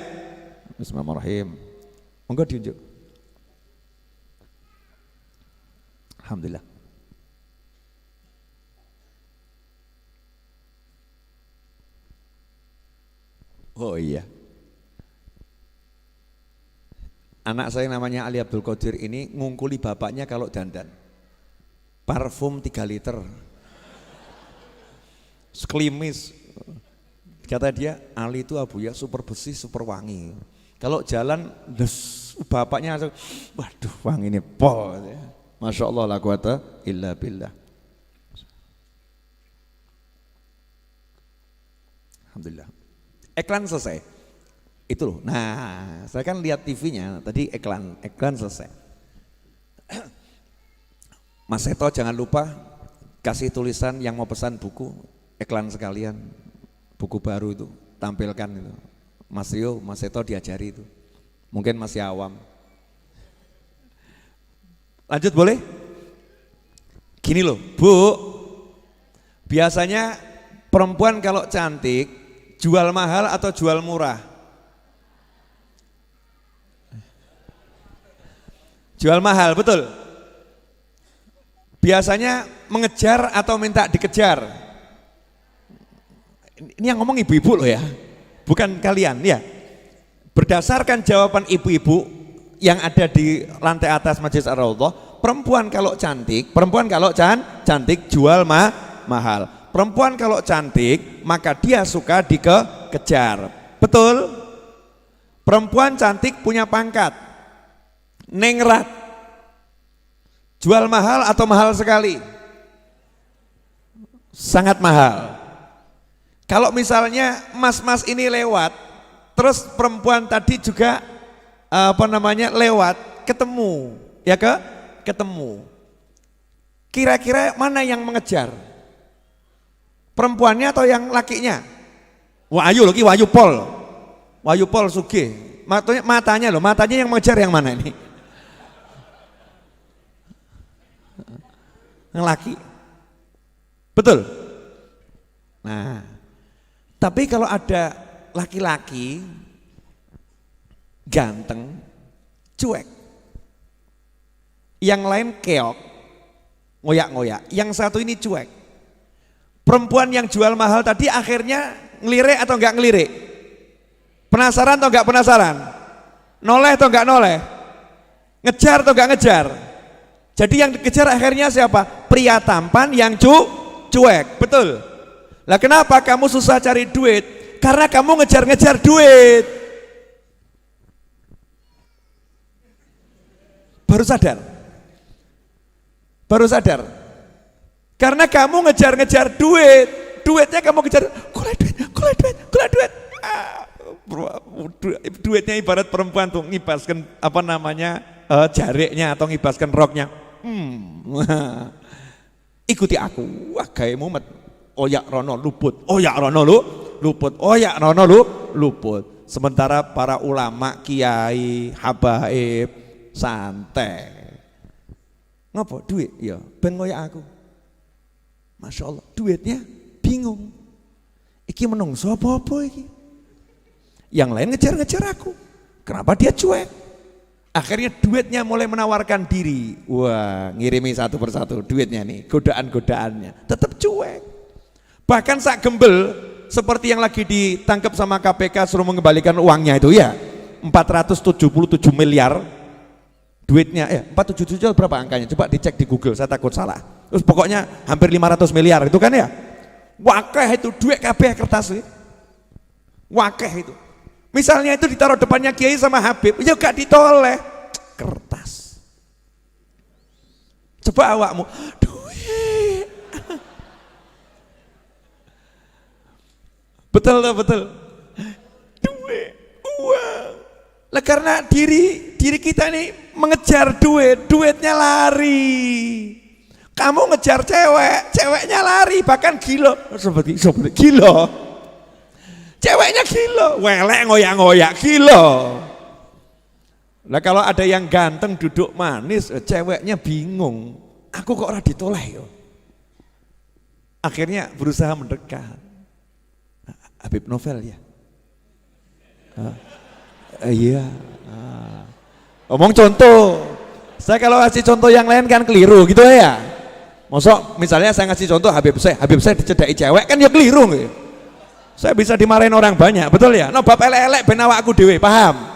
Bismillahirrahmanirrahim. Monggo diunjuk. Alhamdulillah. Oh iya. Anak saya namanya Ali Abdul Qadir ini ngungkuli bapaknya kalau dandan. Parfum 3 liter. Sekelimis. Kata dia, Ali itu Abu ya super bersih, super wangi. Kalau jalan, bapaknya langsung, waduh wangi ini pol. Masya Allah la quwata illa billah. Alhamdulillah. Iklan selesai. Itu loh. Nah, saya kan lihat TV-nya tadi iklan selesai. Mas Seto jangan lupa kasih tulisan yang mau pesan buku, iklan sekalian, buku baru itu tampilkan itu. Mas Rio, Mas Seto diajari itu. Mungkin masih awam. Lanjut boleh? Gini loh, Bu. Biasanya perempuan kalau cantik jual mahal atau jual murah? Jual mahal, betul. Biasanya mengejar atau minta dikejar? Ini yang ngomong ibu-ibu loh ya, bukan kalian ya. Berdasarkan jawaban ibu-ibu yang ada di lantai atas Majelis Ar-Raudhah, perempuan kalau cantik jual mahal. Perempuan kalau cantik maka dia suka dikejar. Betul? Perempuan cantik punya pangkat. Ningrat. Jual mahal atau mahal sekali? Sangat mahal. Kalau misalnya mas-mas ini lewat, terus perempuan tadi juga lewat, ketemu, ya ketemu. Kira-kira mana yang mengejar? Perempuannya atau yang lakinya? Wahyu loh, Wahyu Pol Sugih. Matanya yang mengejar yang mana ini? Yang laki. Betul? Nah, tapi kalau ada laki-laki ganteng, cuek. Yang lain keok, ngoyak-ngoyak. Yang satu ini cuek. Perempuan yang jual mahal tadi akhirnya ngelirik atau enggak ngelirik? Penasaran atau enggak penasaran? Noleh atau enggak noleh? Ngejar atau enggak ngejar? Jadi yang dikejar akhirnya siapa? Pria tampan yang cuek, betul. Lah kenapa kamu susah cari duit? Karena kamu ngejar-ngejar duit. Baru sadar. Karena kamu ngejar-ngejar duit. Duitnya kamu kejar, kulai duit. Duitnya ibarat perempuan tuh ngibaskan jariknya atau ngibaskan roknya. Ikuti aku, wah gawe mumet. Oyak rono luput, luput. Sementara para ulama, kiai, habaib santai. Ngopo duit? Ya, ben ngoyak aku. Masya Allah, duitnya bingung. Iki menungso apa-apa iki? Yang lain ngejar-ngejar aku. Kenapa dia cuek? Akhirnya duitnya mulai menawarkan diri. Wah, ngirimi satu persatu duitnya nih, godaan-godaannya. Tetap cuek. Bahkan sak gembel seperti yang lagi ditangkap sama KPK suruh mengembalikan uangnya itu ya. 477 miliar duitnya 477 berapa angkanya? Coba dicek di Google, saya takut salah. Terus pokoknya hampir 500 miliar itu kan ya. Wakeh itu duit kabeh kertas itu. Wakeh itu. Misalnya itu ditaruh depannya Kiai sama Habib, ya gak ditoleh, kertas. Coba awakmu, duit. Betul. Duit, uang. Lah karena diri kita ini mengejar duitnya lari. Kamu ngejar ceweknya lari, bahkan gila. Seperti gila. Ceweknya gila, welek ngoyak-ngoyak gila. Nah kalau ada yang ganteng duduk manis, ceweknya bingung. Aku kok ora ditoleh yo. Akhirnya berusaha mendekat. Habib Novel ya. Iya. Omong contoh. Saya kalau ngasih contoh yang lain kan keliru gitu ya. Mosok misalnya saya ngasih contoh Habib saya dicedai cewek kan ya keliru gitu. Saya bisa dimarahin orang banyak, betul ya? No bab elek-elek ben awakku dhewe, paham?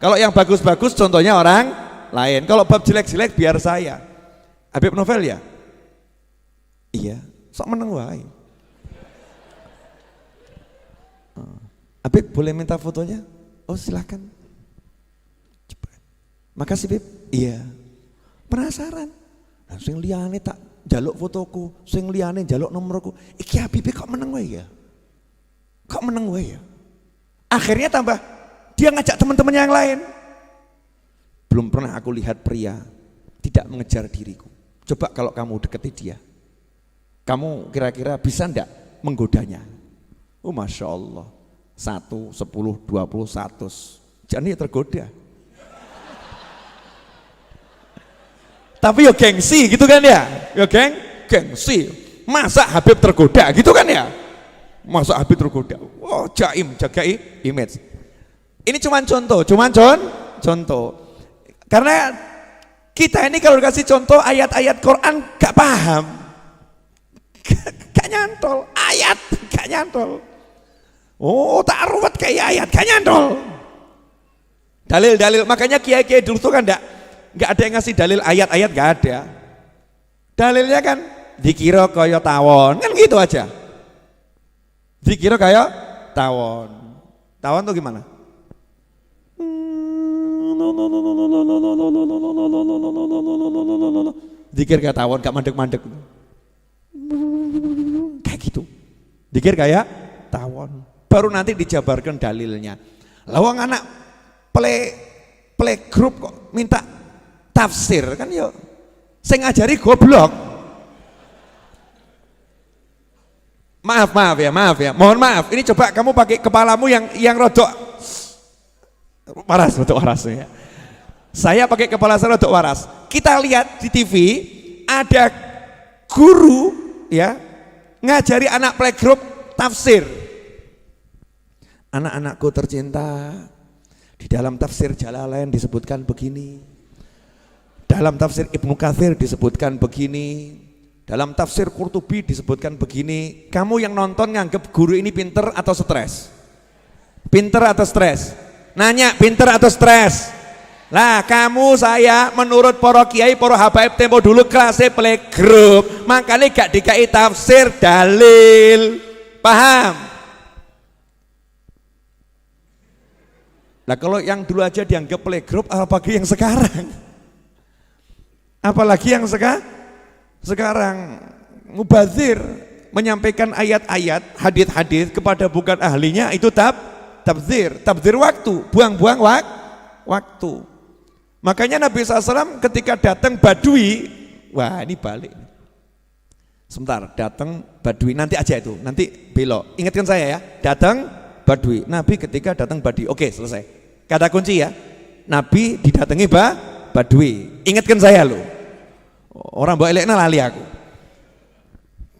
Kalau yang bagus-bagus contohnya orang lain. Kalau bab jelek-jelek biar saya. Habib Novel ya? Iya, sok meneng wae. Habib boleh minta fotonya? Oh silakan. Cepat. Makasih Bib. Iya. Penasaran. Nah, sing liyane tak njaluk fotoku, sing liyane njaluk nomorku. Iki Habib kok meneng wae ya? Kok meneng gue ya? Akhirnya tambah dia ngajak teman-teman yang lain. Belum pernah aku lihat pria tidak mengejar diriku. Coba kalau kamu deketi dia, kamu kira-kira bisa enggak menggodanya? Oh Masya Allah, 1, 10, 20, 100 jadi tergoda. Tapi yo gengsi gitu kan ya? Yo gengsi. Masa Habib tergoda gitu kan ya? Masa Habib tergoda? Oh jaim, jaga image. Ini cuman contoh. Karena kita ini kalau dikasih contoh ayat-ayat Quran gak paham, gak nyantol. Ayat gak nyantol. Oh tak ruwet kayak ayat gak nyantol. Dalil, makanya kiai-kiai dulu tuh kan gak ada yang ngasih dalil ayat-ayat, gak ada. Dalilnya kan dikira kaya tawon, kan gitu aja. Dikira kayak tawon tuh gimana? Zikir kayak tawon, gak mandek-mandek. Kayak gitu. Zikir kayak tawon. Baru nanti dijabarkan dalilnya. Lawang anak playgroup kok minta tafsir kan yo. Saya ngajari goblok. Maaf ya. Mohon maaf. Ini coba kamu pakai kepalamu yang rodok waras, rodok waras ya. Saya pakai kepala saya rodok waras. Kita lihat di TV ada guru ya ngajari anak playgroup tafsir. Anak-anakku tercinta, di dalam tafsir Jalalain disebutkan begini, dalam tafsir Ibnu Katsir disebutkan begini, dalam tafsir Qurtubi disebutkan begini. Kamu yang nonton nganggep guru ini pinter atau stres? Pinter atau stres? Nanya, pinter atau stres? Lah kamu saya menurut para kiai, para habaib tempo dulu kelasnya playgroup, makanya gak dikai tafsir dalil. Paham? Nah kalau yang dulu aja dianggap playgroup, apalagi yang sekarang? Apalagi yang sekarang mubazir menyampaikan ayat-ayat, hadis-hadis kepada bukan ahlinya, itu tabzir waktu, buang-buang waktu. Makanya Nabi SAW ketika datang Badui, wah ini balik. Sebentar, datang Badui, nanti aja itu, nanti belok. Ingatkan saya ya, datang Badui. Nabi ketika datang Badui, oke selesai. Kata kunci ya, Nabi didatangi Badui. Ingatkan saya loh. Orang bawa elekna lali aku.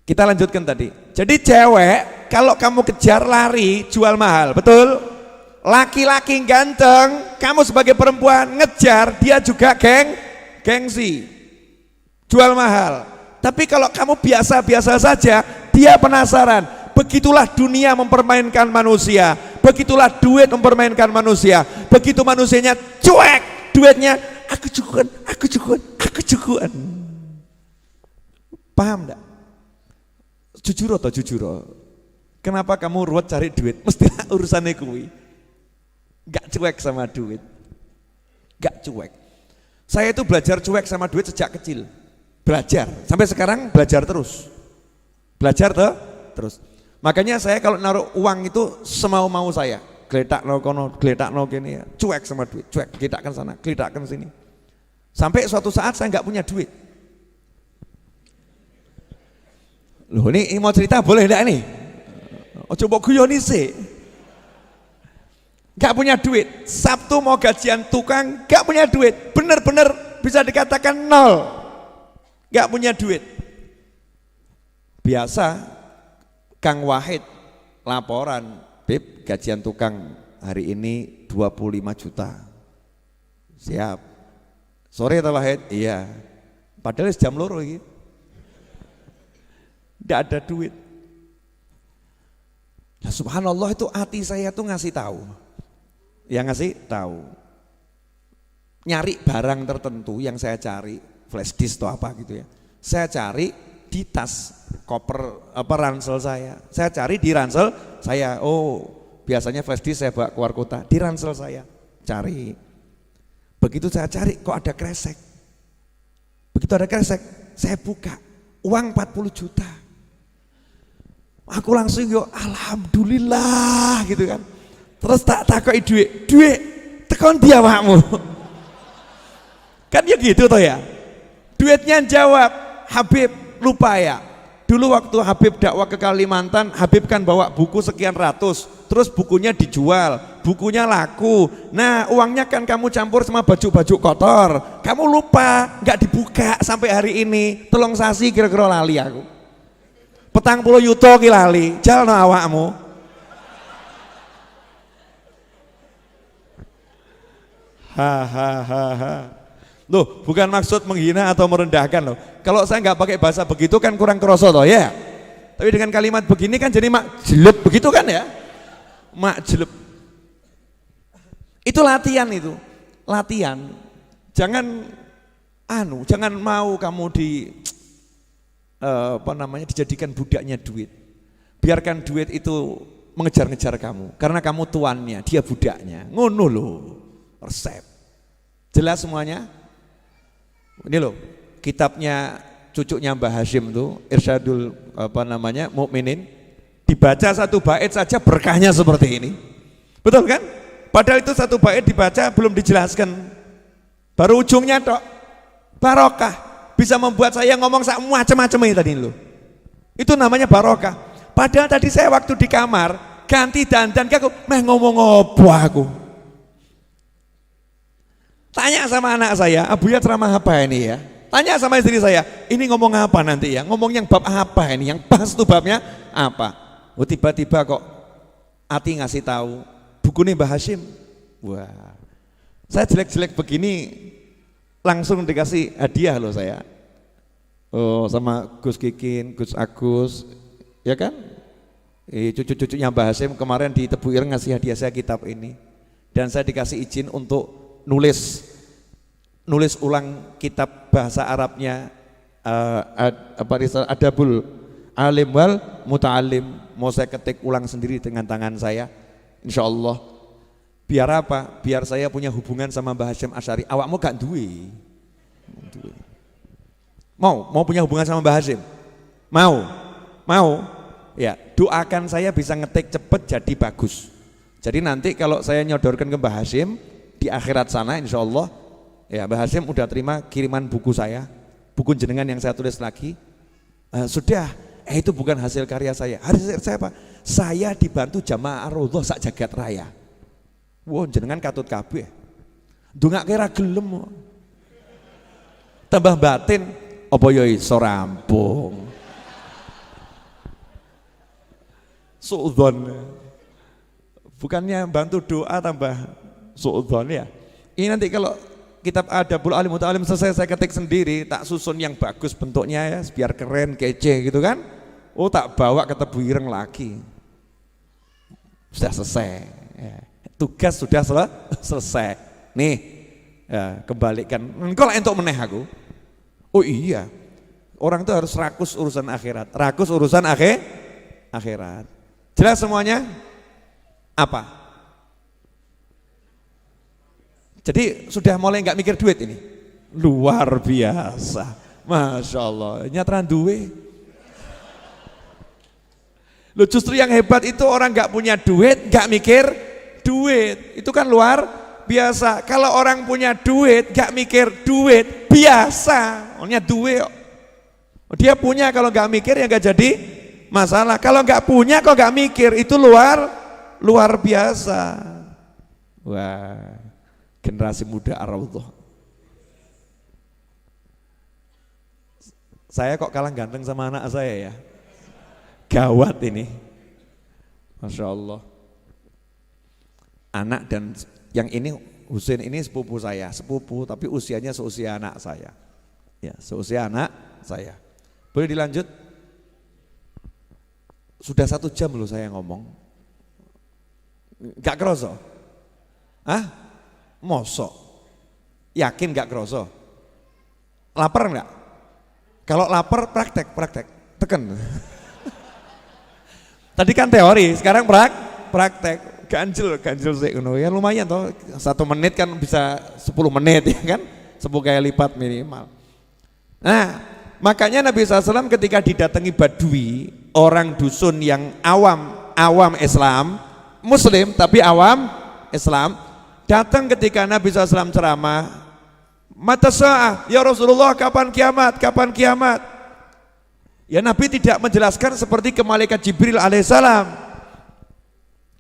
Kita lanjutkan tadi. Jadi cewek kalau kamu kejar lari jual mahal, betul? Laki-laki ganteng, kamu sebagai perempuan ngejar dia juga gengsi. Jual mahal. Tapi kalau kamu biasa-biasa saja, dia penasaran. Begitulah dunia mempermainkan manusia, begitulah duit mempermainkan manusia. Begitu manusianya cuek, duitnya aku cukuan. Paham enggak? Jujur. Kenapa kamu ruwet cari duit? Mestilah urusannya kuwi. Gak cuek sama duit. Gak cuek. Saya itu belajar cuek sama duit sejak kecil. Belajar, sampai sekarang belajar terus. Terus. Makanya saya kalau naruh uang itu semau-mau saya, geletak no kono, geletak no gini ya, cuek sama duit, cuek, geletakkan sana, geletakkan sini. Sampai suatu saat saya nggak punya duit. Loh ini mau cerita boleh enggak nih? Oh coba guyoni sih. Nggak punya duit, Sabtu mau gajian tukang, nggak punya duit, bener-bener bisa dikatakan nol, nggak punya duit. Biasa. Kang Wahid laporan, Beb gajian tukang hari ini 25 juta. Siap. Sore ta Wahid? Iya. Padahal jam loro iki. Nggak ada duit. Nah, subhanallah itu hati saya tuh ngasih tahu. Yang ngasih tahu. Nyari barang tertentu yang saya cari, flash disk atau apa gitu ya. Saya cari di tas koper ransel saya cari di ransel saya. Oh biasanya flash disk saya bawa keluar kota, di ransel saya cari. Begitu saya cari kok ada kresek, begitu ada kresek saya buka, uang 40 juta. Aku langsung yo alhamdulillah gitu kan. Terus tak takoki duit tekon dia awakmu. Kan ya gitu toh ya. Duitnya jawab, Habib lupa ya, dulu waktu Habib dakwah ke Kalimantan, Habib kan bawa buku sekian ratus, terus bukunya dijual, bukunya laku. Nah uangnya kan kamu campur sama baju-baju kotor, kamu lupa, nggak dibuka sampai hari ini. Tolong sasi kira-kira lali aku. 40 yuto ki lali, jalno awakmu. Hahaha. Loh, bukan maksud menghina atau merendahkan loh. Kalau saya nggak pakai bahasa begitu kan kurang kroso toh ya. Tapi dengan kalimat begini kan jadi mak jelek begitu kan ya. Mak jelek. Itu latihan itu. Latihan. Jangan mau kamu dijadikan budaknya duit. Biarkan duit itu mengejar-ngejar kamu karena kamu tuannya, dia budaknya. Ngono loh. Resep. Jelas semuanya? Ini loh, kitabnya cucunya Mbah Hashim tuh, Irsyadul Mukminin, dibaca satu bait saja berkahnya seperti ini. Betul kan? Padahal itu satu bait dibaca belum dijelaskan. Baru ujungnya tok. Barokah. Bisa membuat saya ngomong macam-macam ini tadi loh. Itu namanya barokah. Padahal tadi saya waktu di kamar ganti dandan aku ngomong apa aku. Tanya sama anak saya, Abuya ceramah apa ini ya? Tanya sama istri saya, ini ngomong apa nanti ya? Ngomong yang bab apa ini? Yang pas tuh babnya apa? Oh tiba-tiba kok Ati ngasih tahu buku ini Mbah Hashim. Wah, saya jelek-jelek begini langsung dikasih hadiah loh saya. Oh sama Gus Kikin, Gus Agus, ya kan? Cucu-cucunya Mbah Hashim kemarin di Tebu Ireng ngasih hadiah saya kitab ini. Dan saya dikasih izin untuk nulis ulang kitab bahasa Arabnya Adabul Alim wal Muta'alim. Mau saya ketik ulang sendiri dengan tangan saya, insya Allah. Biar apa? Biar saya punya hubungan sama Mbah Hashim Asy'ari. Awakmu gak duwe? Mau punya hubungan sama Mbah Hashim? Mau? Ya, doakan saya bisa ngetik cepet jadi bagus. Jadi nanti kalau saya nyodorkan ke Mbah Hashim di akhirat sana insya Allah, ya Mbah Hashim udah terima kiriman buku saya, buku jenengan yang saya tulis lagi. Sudah, itu bukan hasil karya saya. Hasil saya apa? Saya dibantu Jamaah Ar-Raudhah sak jagat raya. Wah, jenengan katut kabeh. Ndongake ra gelem. Tambah batin, apa ya iso rampung. Suudzon. Bukannya bantu doa tambah suudzon ya. Ini nanti kalau kitab Adabul Alim Muta'alim selesai saya ketik sendiri, tak susun yang bagus bentuknya ya, biar keren, kece gitu kan. Oh tak bawa ke Tebu Ireng lagi. Sudah selesai. Ya. Tugas sudah selesai. Nih, ya, kembalikan. Engkau lah entuk meneh aku. Oh iya, orang itu harus rakus urusan akhirat. Rakus urusan akhirat. Jelas semuanya? Apa? Jadi sudah mulai nggak mikir duit ini? Luar biasa, Masya Allah. Nyatran duwe. Loh justru yang hebat itu orang nggak punya duit, nggak mikir duit. Itu kan luar biasa. Kalau orang punya duit, nggak mikir duit, biasa. Orangnya duit. Dia punya, kalau nggak mikir ya nggak jadi masalah. Kalau nggak punya, kok nggak mikir, itu luar biasa. Wah, generasi muda Ar-Raudhah. Saya kok kalah ganteng sama anak saya ya. Gawat ini, Masya Allah. Anak dan yang ini Husain ini sepupu saya, sepupu tapi usianya seusia anak saya. Ya, seusia anak saya. Boleh dilanjut? Sudah 1 jam loh saya ngomong. Gak kerasa? Hah? Mosok? Yakin gak kerasa? Lapar enggak? Kalau lapar praktek, teken. Tadi kan teori, sekarang praktek. Ganjil sih, ya lumayan toh. 1 menit kan bisa 10 menit ya kan, 10 kali lipat minimal. Nah, makanya Nabi SAW ketika didatangi Badui, orang dusun yang awam Islam, Muslim tapi awam Islam, datang ketika Nabi SAW ceramah, mata sa'ah, ya Rasulullah kapan kiamat? Ya Nabi tidak menjelaskan seperti ke malaikat Jibril alaihissalam.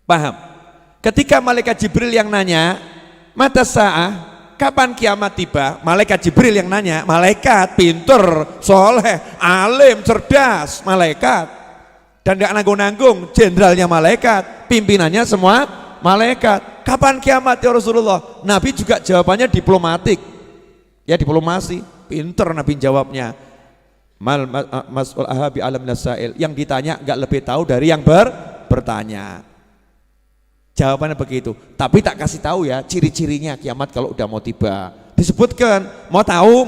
Paham? Ketika malaikat Jibril yang nanya, mata sa'ah, kapan kiamat tiba? Malaikat Jibril yang nanya, malaikat pinter, soleh, alim, cerdas, malaikat. Dan gak nanggung-nanggung, jenderalnya malaikat, pimpinannya semua malaikat. Kapan kiamat ya Rasulullah? Nabi juga jawabannya diplomatik. Ya diplomasi, pinter Nabi jawabnya. Mas'ul ahabi alam nasail, yang ditanya gak lebih tahu dari yang bertanya. Jawabannya begitu, tapi tak kasih tahu ya ciri-cirinya kiamat kalau udah mau tiba. Disebutkan, mau tahu,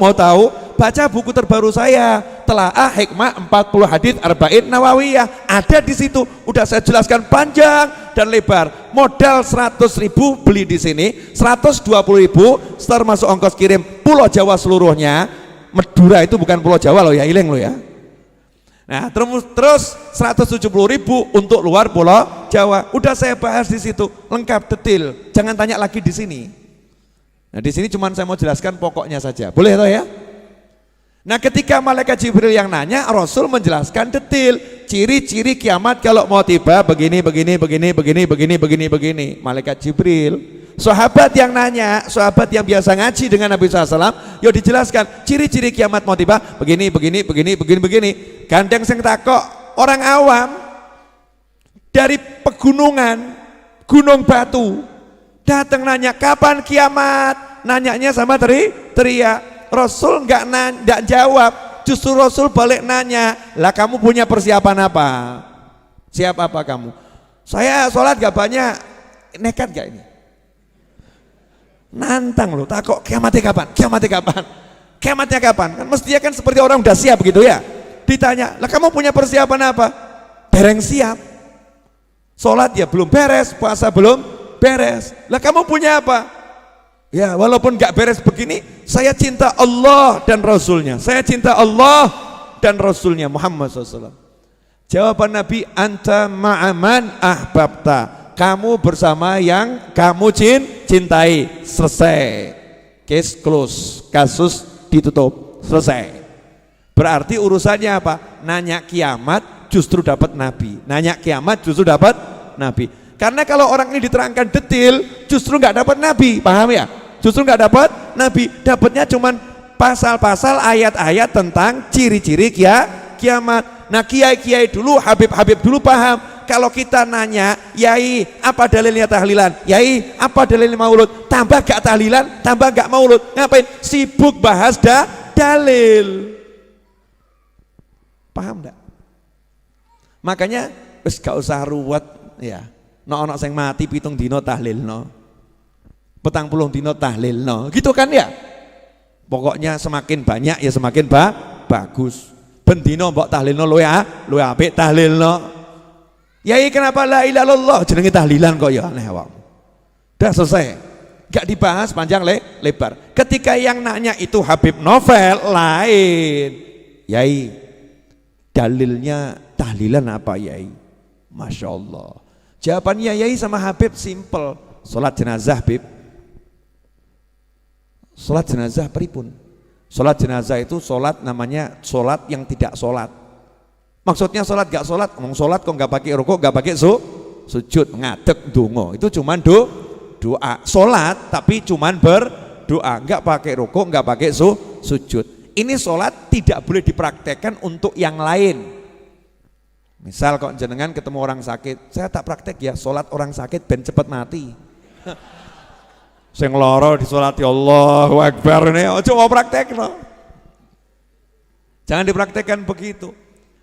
baca buku terbaru saya, telaah hikmah 40 hadis arba'in nawawiyah, ada di situ. Udah saya jelaskan panjang dan lebar. Modal 100.000 beli di sini, 120.000 termasuk ongkos kirim Pulau Jawa seluruhnya. Madura itu bukan Pulau Jawa loh ya, iling loh ya. Nah, terus 170.000 untuk luar Pulau Jawa. Udah saya bahas di situ, lengkap detail. Jangan tanya lagi di sini. Nah, di sini cuma saya mau jelaskan pokoknya saja. Boleh toh ya? Nah, ketika malaikat Jibril yang nanya, Rasul menjelaskan detail ciri-ciri kiamat kalau mau tiba begini. Malaikat Jibril. Sahabat yang nanya, sahabat yang biasa ngaji dengan Nabi SAW, yo dijelaskan ciri-ciri kiamat mau tiba begini. Gandeng sing takok orang awam dari pegunungan, gunung batu, datang nanya kapan kiamat, nanyanya sama teriak. Rasul nggak jawab, justru Rasul balik nanya, lah kamu punya persiapan apa? Siap apa kamu? Saya sholat gak banyak, nekat gak ini? Nantang loh, takut kiamatnya kapan? Kan mestinya kan seperti orang udah siap gitu ya. Ditanya, lah kamu punya persiapan apa? Bereng siap. Sholat ya belum beres, puasa belum beres. Lah kamu punya apa? Ya walaupun gak beres begini, saya cinta Allah dan Rasulnya. Saya cinta Allah dan Rasulnya Muhammad SAW. Jawaban Nabi, anta ma'aman ahbabta. Kamu bersama yang kamu cintai. Selesai. Case close. Kasus ditutup. Selesai. Berarti urusannya apa? Nanya kiamat justru dapat Nabi. Nanya kiamat justru dapat Nabi. Karena kalau orang ini diterangkan detail, justru nggak dapat Nabi. Paham ya? Justru nggak dapat Nabi. Dapatnya cuman pasal-pasal ayat-ayat tentang ciri-ciri kiamat. Nah, kiai-kiai dulu, Habib-habib dulu paham. Kalau kita nanya, yai apa dalilnya tahlilan? Yai apa dalilnya maulud? Tambah gak tahlilan, tambah gak maulud. Ngapain? Sibuk bahas dalil. Paham enggak? Makanya wis gak usah ruwet ya. Ono sing mati 7 dina tahlilno. 40 dina tahlilno. Gitu kan ya? Pokoknya semakin banyak ya semakin bagus. Ben dina mbok tahlilno luwe apik tahlilno. Yai kenapa la ilaha illallah jenenge tahlilan kok ya aneh wong. Udah selesai. Gak dibahas panjang lebar. Ketika yang nanya itu Habib Novel lain. Yai dalilnya tahlilan apa Yai? Masya Allah. Jawabannya Yai sama Habib simple. Sholat jenazah Habib. Sholat jenazah pripun? Sholat jenazah itu sholat namanya sholat yang tidak sholat. Maksudnya sholat gak sholat, ngomong sholat kok gak pakai rukuk, gak pakai sujud, ngadeg donga. Itu cuman doa. Sholat tapi cuman berdoa, gak pakai rukuk, gak pakai sujud. Ini sholat tidak boleh dipraktekkan untuk yang lain. Misal kok jenengan ketemu orang sakit, saya tak praktek ya sholat orang sakit ben cepet mati. Sing loro disolati Allahu Akbar ini, coba praktek no. Jangan dipraktekkan begitu.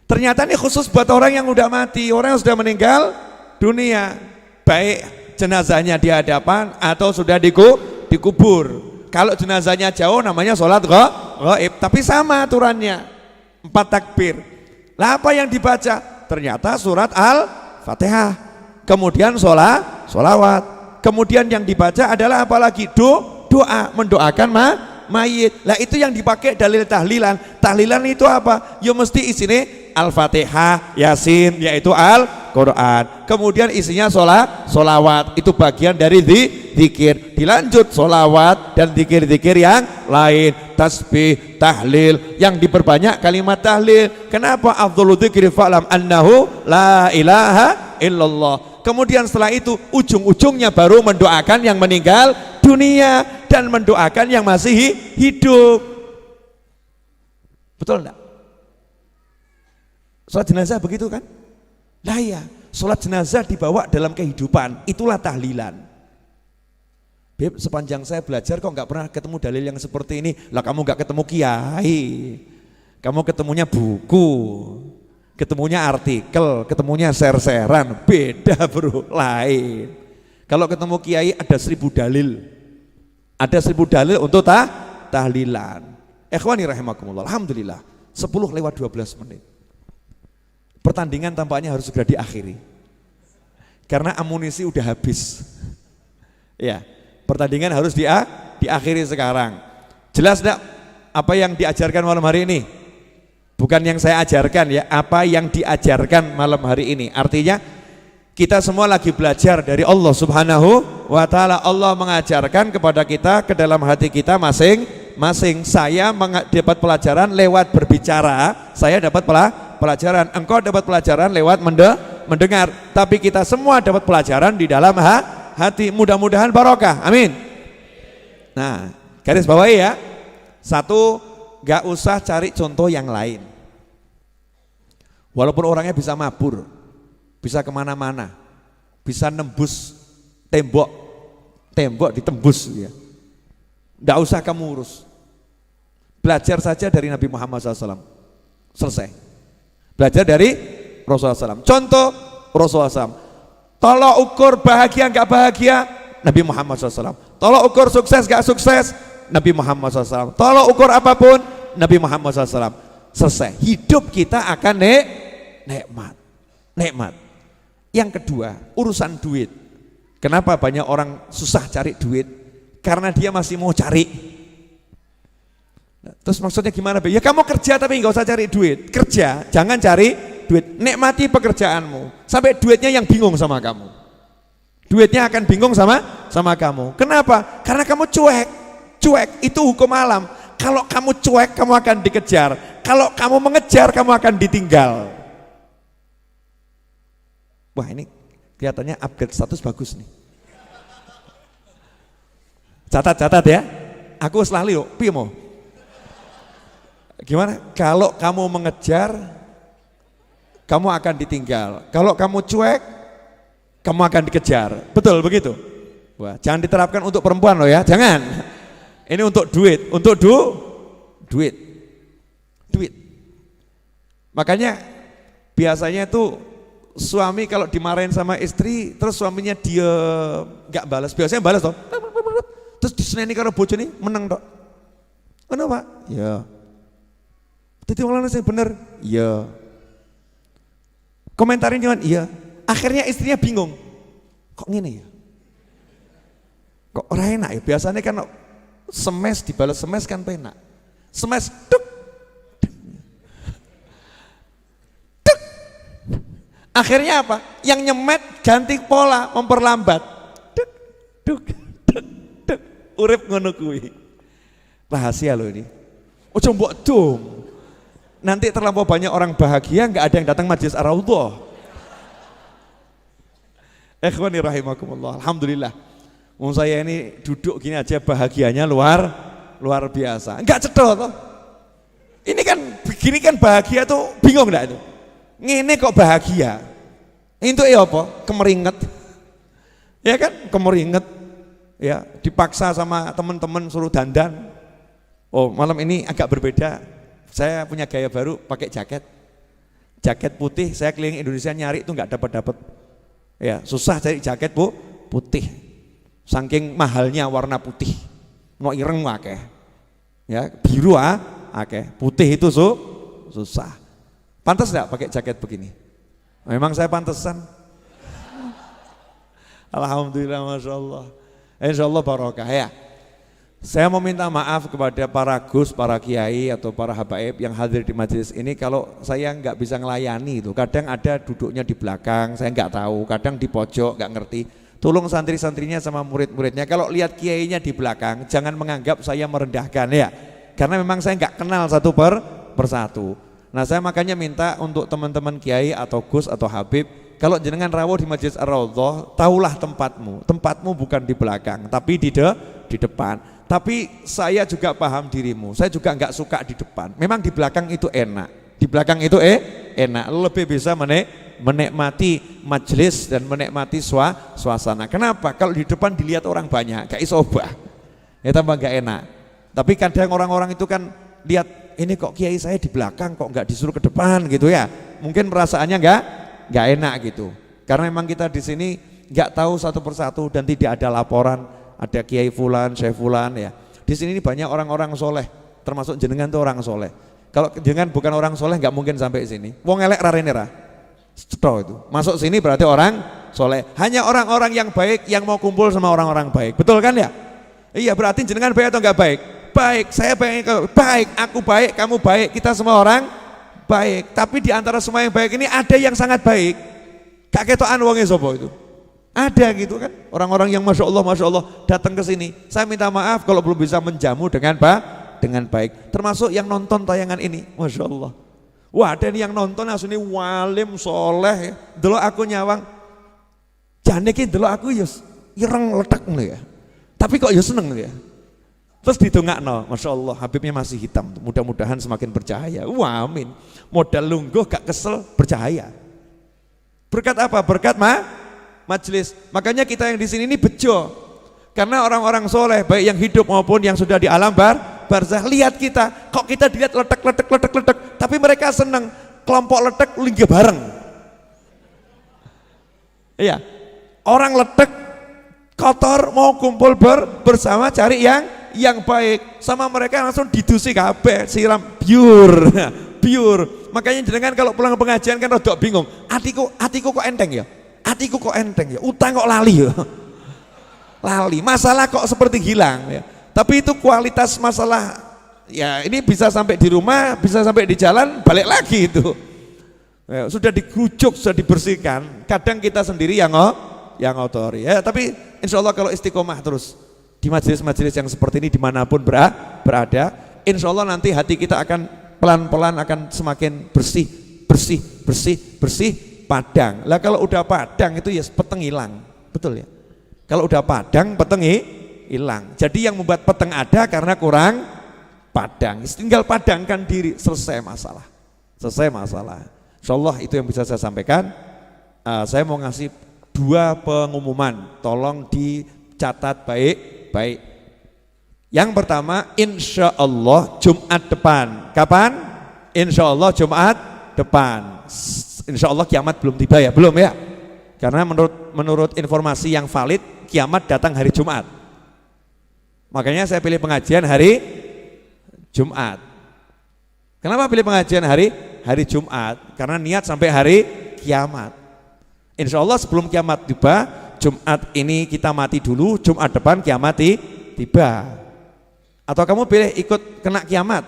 Ternyata ini khusus buat orang yang udah mati, orang yang sudah meninggal dunia, baik jenazahnya di hadapan atau sudah dikubur. Kalau jenazahnya jauh namanya sholat ghaib, tapi sama aturannya 4 takbir. Lah apa yang dibaca? Ternyata surat Al-Fatihah, kemudian sholawat, kemudian yang dibaca adalah apalagi doa, mendoakan mayit. Lah itu yang dipakai dalil tahlilan. Tahlilan itu apa? Ya mesti isinya Al-Fatihah, Yasin, yaitu Al-Quran. Kemudian isinya sholawat, itu bagian dari zikir. Dilanjut sholawat dan zikir-zikir yang lain, tasbih, tahlil, yang diperbanyak kalimat tahlil. Kenapa? Afdhalu dzikri fa'lam annahu la ilaha illallah. Kemudian setelah itu ujung-ujungnya baru mendoakan yang meninggal dunia dan mendoakan yang masih hidup. Betul enggak? Sholat jenazah begitu kan? Lah ya, sholat jenazah dibawa dalam kehidupan, itulah tahlilan. Beb, sepanjang saya belajar kok nggak pernah ketemu dalil yang seperti ini. Lah kamu nggak ketemu kiai, kamu ketemunya buku, ketemunya artikel, ketemunya share-sharean, beda bro, lain. Kalau ketemu kiai ada 1000 dalil, ada 1000 dalil untuk tahlilan. Ikhwani rahimakumullah, alhamdulillah. 10:12. Pertandingan tampaknya harus segera diakhiri. Karena amunisi udah habis. Ya, pertandingan harus diakhiri sekarang. Jelas enggak apa yang diajarkan malam hari ini? Bukan yang saya ajarkan ya, apa yang diajarkan malam hari ini. Artinya kita semua lagi belajar dari Allah Subhanahu wa taala. Allah mengajarkan kepada kita ke dalam hati kita masing-masing. Saya dapat pelajaran lewat berbicara, saya dapat pelajaran. Engkau dapat pelajaran lewat mendengar. Tapi kita semua dapat pelajaran di dalam hati. Mudah-mudahan barokah. Amin. Nah, garis bawahi ya. Satu, gak usah cari contoh yang lain. Walaupun orangnya bisa mabur, bisa kemana-mana, bisa nembus tembok ditembus ya. Gak usah kamu urus. Belajar saja dari Nabi Muhammad SAW. Selesai. Belajar dari Rasulullah SAW. Contoh Rasulullah SAW. Tolok ukur bahagia gak bahagia, Nabi Muhammad SAW. Tolok ukur sukses gak sukses, Nabi Muhammad SAW. Tolok ukur apapun, Nabi Muhammad SAW. Selesai. Hidup kita akan nikmat. Yang kedua, urusan duit. Kenapa banyak orang susah cari duit? Karena dia masih mau cari. Terus maksudnya gimana? Ya kamu kerja tapi nggak usah cari duit. Kerja, jangan cari duit. Nikmati pekerjaanmu. Sampai duitnya yang bingung sama kamu. Duitnya akan bingung sama kamu. Kenapa? Karena kamu cuek. Cuek itu hukum alam. Kalau kamu cuek, kamu akan dikejar. Kalau kamu mengejar, kamu akan ditinggal. Wah, ini kelihatannya upgrade status bagus nih. Catat ya. Aku selalu piye mau? Gimana? Kalau kamu mengejar, kamu akan ditinggal. Kalau kamu cuek, kamu akan dikejar. Betul begitu? Wah, jangan diterapkan untuk perempuan loh ya, jangan. Ini untuk duit, untuk duit. Makanya biasanya itu suami kalau dimarahin sama istri, terus suaminya dia nggak balas, biasanya balas toh. Terus diseneni karo bojone meneng tok. Kenapa? Ya. Dadi wong lanang sing bener. Iya. Komentarin cuman iya. Akhirnya istrinya bingung. Kok ngene ya? Kok ora enak ya? Biasanya kan semes dibalas semes kan penak. Semes tuk. Tuk. Akhirnya apa? Yang nyemet ganti pola, memperlambat. Tuk tuk tuk tuk. Urip ngono kuwi. Rahasia loh ini. Ojo mbok dom. Nanti terlampau banyak orang bahagia, nggak ada yang datang majelis Ar-Raudhah. Ikhwani rahimakumullah. Alhamdulillah. Wong saya ini duduk gini aja bahagianya luar biasa. Enggak cedok toh. Ini kan begini kan bahagia tuh bingung enggak itu? Ngene kok bahagia. Itu apa? Kemeringet. Ya kan? Kemeringet. Ya, dipaksa sama teman-teman suruh dandan. Oh, malam ini agak berbeda. Saya punya gaya baru pakai jaket putih. Saya keliling Indonesia nyari itu nggak dapat. Ya susah cari jaket putih. Saking mahalnya warna putih. Mau ireng akeh. Ya biru akeh. Putih itu susah. Pantas nggak pakai jaket begini? Memang saya pantesan. Alhamdulillah, masya Allah. Insya Allah barokah ya. Saya mau minta maaf kepada para gus, para kiai atau para habaib yang hadir di majelis ini kalau saya nggak bisa ngelayani itu. Kadang ada duduknya di belakang, saya nggak tahu. Kadang di pojok, nggak ngerti. Tolong santri-santrinya sama murid-muridnya. Kalau lihat kiainya di belakang, jangan menganggap saya merendahkan ya. Karena memang saya nggak kenal satu persatu. Nah saya makanya minta untuk teman-teman kiai atau gus atau habib, kalau jenengan rawuh di majelis Ar-Raudhah, tahulah tempatmu. Tempatmu bukan di belakang, tapi di depan. Tapi saya juga paham dirimu, saya juga nggak suka di depan. Memang di belakang itu enak, di belakang itu enak, lebih bisa menikmati majelis dan menikmati suasana. Kenapa? Kalau di depan dilihat orang banyak, kayak isobah, ya tambah nggak enak. Tapi kadang orang-orang itu kan lihat ini kok kiai saya di belakang, kok nggak disuruh ke depan gitu ya. Mungkin perasaannya nggak enak gitu. Karena memang kita di sini nggak tahu satu persatu dan tidak ada laporan. Ada kiai fulan, syekh fulan ya. Di sini banyak orang-orang soleh, termasuk jenengan tuh orang soleh. Kalau dengan bukan orang soleh nggak mungkin sampai sini. Wong elek rarene ra. Cetho itu. Masuk sini berarti orang soleh. Hanya orang-orang yang baik yang mau kumpul sama orang-orang baik. Betul kan ya? Iya, berarti jenengan baik atau enggak baik? Baik, saya baik, aku baik, kamu baik, kita semua orang baik. Tapi di antara semua yang baik ini ada yang sangat baik. Gak ketokan wonge sapa itu? Ada gitu kan? Orang-orang yang masya Allah datang ke sini. Saya minta maaf kalau belum bisa menjamu dengan baik. Termasuk yang nonton tayangan ini, masya Allah. Wah, ada yang nonton asune walim soleh, delok aku nyawang. Jane ki delok aku ya ireng letek ngono ya. Tapi kok ya seneng ya. Terus didongakno, masya Allah, Habibnya masih hitam. Mudah-mudahan semakin bercahaya. Wah, amin. Modal lungguh gak kesel, bercahaya. Berkat apa? Berkat majelis. Makanya kita yang di sini ini bejo. Karena orang-orang soleh, baik yang hidup maupun yang sudah di alam barzah, lihat kita, kok kita dilihat letek, tapi mereka senang kelompok letek linggih bareng. Iya, orang letek kotor mau kumpul bersama cari yang baik, sama mereka langsung didusi kabeh, siram biur. Makanya jenengan kalau pulang pengajian kan rodok bingung, atiku kok enteng ya, utang kok lali ya. Lali, masalah kok seperti hilang ya. Tapi itu kualitas masalah ya, ini bisa sampai di rumah, bisa sampai di jalan, balik lagi itu ya, sudah dikucuk, sudah dibersihkan. Kadang kita sendiri yang ngotori ya, tapi insya Allah kalau istiqomah terus di majelis-majelis yang seperti ini dimanapun berada, insya Allah nanti hati kita akan pelan-pelan akan semakin bersih, padang. Lah kalau udah padang itu ya peteng hilang, betul ya. Kalau udah padang peteng hilang. Jadi yang membuat peteng ada karena kurang padang. Tinggal padangkan diri, selesai masalah. Insya Allah itu yang bisa saya sampaikan. Saya mau ngasih 2 pengumuman, tolong dicatat baik-baik. Yang pertama, insya Allah Jumat depan. Kapan? Insya Allah Jumat depan. Insya Allah kiamat belum tiba ya, belum ya? Karena menurut informasi yang valid, kiamat datang hari Jumat. Makanya saya pilih pengajian hari Jumat. Kenapa pilih pengajian hari Jumat? Karena niat sampai hari kiamat. Insya Allah sebelum kiamat tiba, Jumat ini kita mati dulu, Jumat depan kiamat tiba. Atau kamu pilih ikut kena kiamat?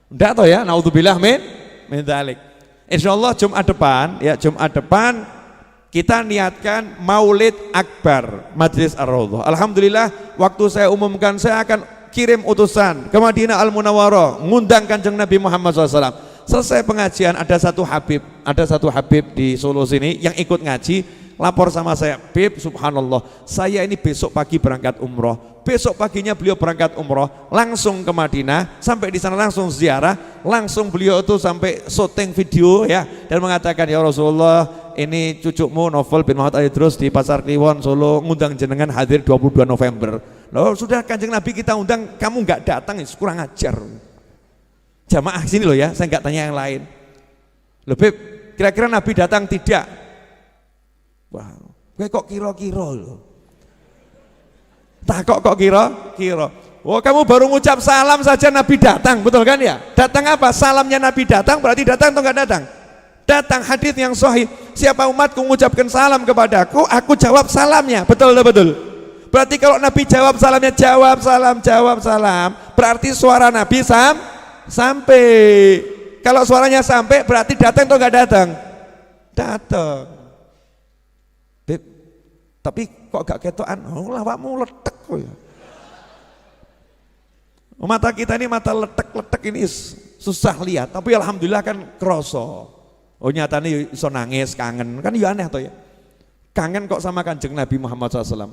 Enggak toh ya, naudzubillah min dzalik. Insya Allah Jumat depan kita niatkan Maulid Akbar Majelis Ar-Raudhah. Alhamdulillah waktu saya umumkan saya akan kirim utusan ke Madinah Al-Munawwarah ngundang Kanjeng Nabi Muhammad SAW. Selesai pengajian ada satu Habib di Solo sini yang ikut ngaji, lapor sama saya, Bib, subhanallah, saya ini besok pagi berangkat umroh. Besok paginya beliau berangkat umroh, langsung ke Madinah, sampai di sana langsung ziarah, langsung beliau itu sampai syuting video ya, dan mengatakan, ya Rasulullah, ini cucumu Novel bin Muhammad Ali Idrus di Pasar Kliwon Solo ngundang jenengan hadir 22 November. Loh sudah Kanjeng Nabi kita undang, kamu nggak datang, kurang ajar. Jamaah sini loh ya, saya nggak tanya yang lain. Loh Bib, kira-kira Nabi datang tidak? Wah, gue kok kira-kira loh. Tak kok kira-kira. Oh kamu baru ngucap salam saja Nabi datang, betul kan ya? Datang apa? Salamnya Nabi datang berarti datang atau enggak datang? Datang, hadits yang sahih. Siapa umatku mengucapkan salam kepadaku, aku jawab salamnya. Betul atau betul? Berarti kalau Nabi jawab salamnya, jawab salam. Berarti suara Nabi sampai. Kalau suaranya sampai berarti datang atau enggak datang? Datang. Beb, tapi kok gak ketokan? Oh, lawakmu letek kok ya. Mata kita ini mata letek ini susah lihat, tapi alhamdulillah kan kroso. Oh nyatanya iso nangis, kangen, kan ya aneh toh ya. Kangen kok sama Kanjeng Nabi Muhammad SAW.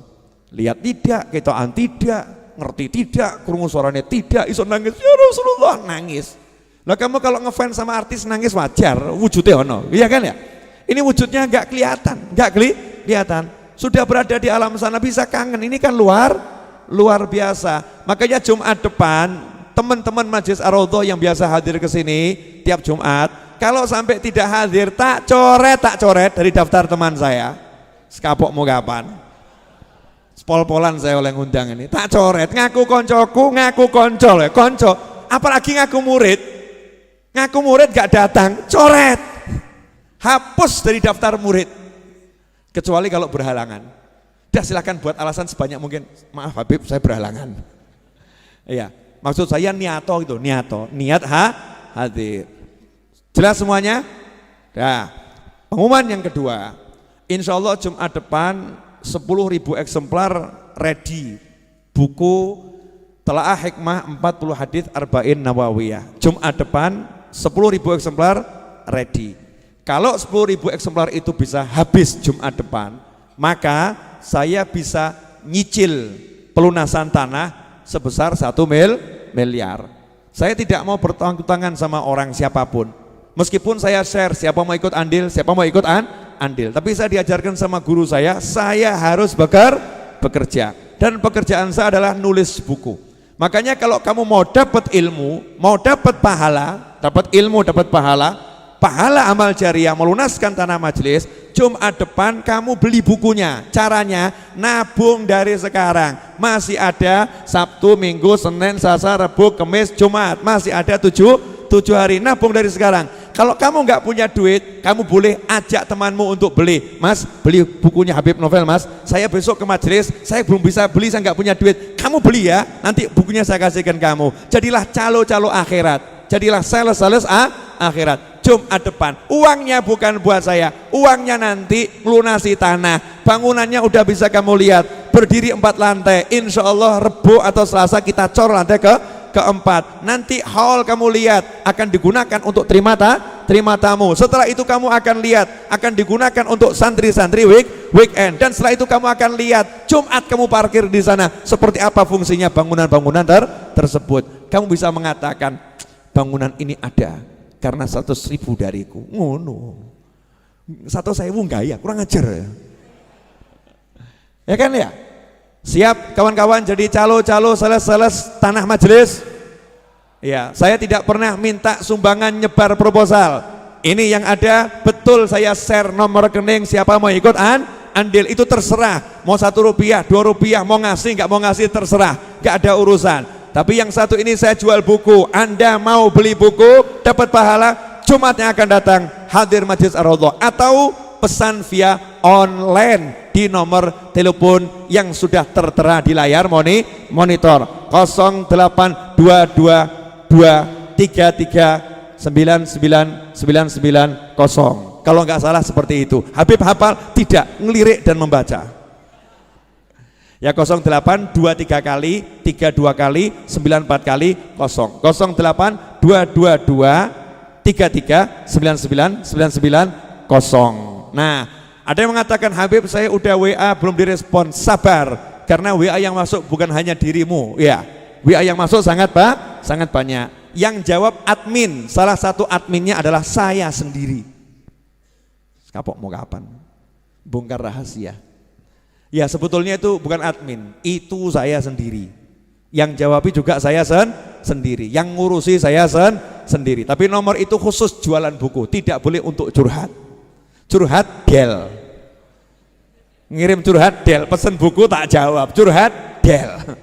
Lihat tidak, ketokan tidak, ngerti tidak, krungu suaranya tidak, iso nangis, ya Rasulullah nangis. Lah kamu kalau ngefans sama artis nangis wajar, wujudnya ono, iya kan ya? Ini wujudnya enggak kelihatan. Sudah berada di alam sana bisa kangen, ini kan luar biasa. Makanya Jumat depan teman-teman Majelis Ar-Raudhah yang biasa hadir ke sini tiap Jumat, kalau sampai tidak hadir tak coret dari daftar teman saya. Sekapok mau kapan? Pol-polan saya oleh ngundang ini. Tak coret, ngaku koncoku, ngaku konco ya, konco. apalagi ngaku murid gak datang, coret, hapus dari daftar murid, kecuali kalau berhalangan. Dah silahkan buat alasan sebanyak mungkin, maaf Habib saya berhalangan. Iya, maksud saya niato itu, niat hadir. Jelas semuanya? Nah, pengumuman yang kedua, insya Allah Jumat depan 10.000 eksemplar ready buku Telaah Hikmah 40 Hadis Arba'in Nawawiyah. Jumat depan 10.000 eksemplar ready. Kalau 10.000 eksemplar itu bisa habis Jumat depan, maka saya bisa nyicil pelunasan tanah sebesar 1 miliar. Saya tidak mau bertanggung-tangan sama orang siapapun. Meskipun saya share, siapa mau ikut andil, siapa mau ikut andil. Tapi saya diajarkan sama guru saya harus bekerja. Dan pekerjaan saya adalah nulis buku. Makanya kalau kamu mau dapat ilmu, mau dapat pahala, dapat ilmu, dapat pahala amal jariah, melunaskan tanah majelis, Jumat depan kamu beli bukunya. Caranya nabung dari sekarang. Masih ada Sabtu, Minggu, Senin, Selasa, Rabu, Kamis, Jumat. Masih ada 7 hari, nabung dari sekarang. Kalau kamu nggak punya duit, kamu boleh ajak temanmu untuk beli. Mas, beli bukunya Habib Novel mas, saya besok ke majelis, saya belum bisa beli, saya nggak punya duit. Kamu beli ya, nanti bukunya saya kasihkan kamu. Jadilah calo-calo akhirat, jadilah sales akhirat. Jumat depan, uangnya bukan buat saya, uangnya nanti melunasi tanah. Bangunannya udah bisa kamu lihat, berdiri 4 lantai. Insya Allah Rebo atau Selasa kita cor lantai keempat. Nanti hall kamu lihat akan digunakan untuk terima tamu. Setelah itu kamu akan lihat akan digunakan untuk santri-santri weekend. Dan setelah itu kamu akan lihat Jumat kamu parkir di sana seperti apa fungsinya bangunan-bangunan tersebut. Kamu bisa mengatakan bangunan ini ada karena 100.000 dariku. Ngono. 100.000 enggak ya, kurang ajar ya. Ya kan ya? Siap kawan-kawan jadi calo-calo sales tanah majelis? Ya, saya tidak pernah minta sumbangan nyebar proposal. Ini yang ada betul saya share nomor rekening, siapa mau ikut andil itu terserah. Mau Rp1, Rp2, mau ngasih nggak mau ngasih terserah, nggak ada urusan. Tapi yang satu ini saya jual buku. Anda mau beli buku dapat pahala, Jumatnya akan datang hadir Majelis Ar-Raudhah atau pesan via online di nomor telepon yang sudah tertera di layar monitor 082223399990. Kalau nggak salah seperti itu. Habib hafal tidak, ngelirik dan membaca. Ya 0823 kali 32 kali 94 kali 0 082233999990. Nah, ada yang mengatakan Habib saya udah WA belum direspon. Sabar, karena WA yang masuk bukan hanya dirimu ya, WA yang masuk sangat banyak. Yang jawab admin, salah satu adminnya adalah saya sendiri. Kapok mau kapan? Bongkar rahasia. Ya sebetulnya itu bukan admin, itu saya sendiri. Yang jawabi juga saya sendiri, yang ngurusi saya sendiri. Tapi nomor itu khusus jualan buku, tidak boleh untuk curhat del, ngirim curhat del, pesen buku tak jawab, curhat del.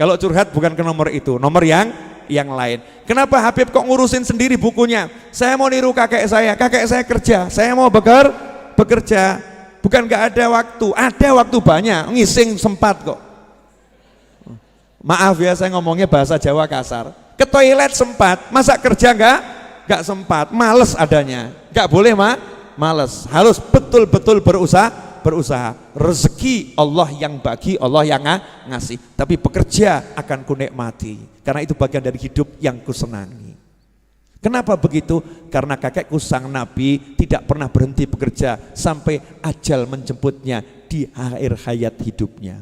Kalau curhat bukan ke nomor itu, nomor yang lain. Kenapa Habib kok ngurusin sendiri bukunya? Saya mau niru kakek saya kerja, saya mau bekerja, bukan gak ada waktu banyak, ngising sempat kok. Maaf ya saya ngomongnya bahasa Jawa kasar, ke toilet sempat, masa kerja gak sempat, males adanya, gak boleh males, harus betul-betul berusaha. Rezeki Allah yang bagi, Allah yang ngasih, tapi bekerja akan kunikmati, karena itu bagian dari hidup yang kusenangi. Kenapa begitu? Karena kakekku sang Nabi tidak pernah berhenti bekerja sampai ajal menjemputnya di akhir hayat hidupnya.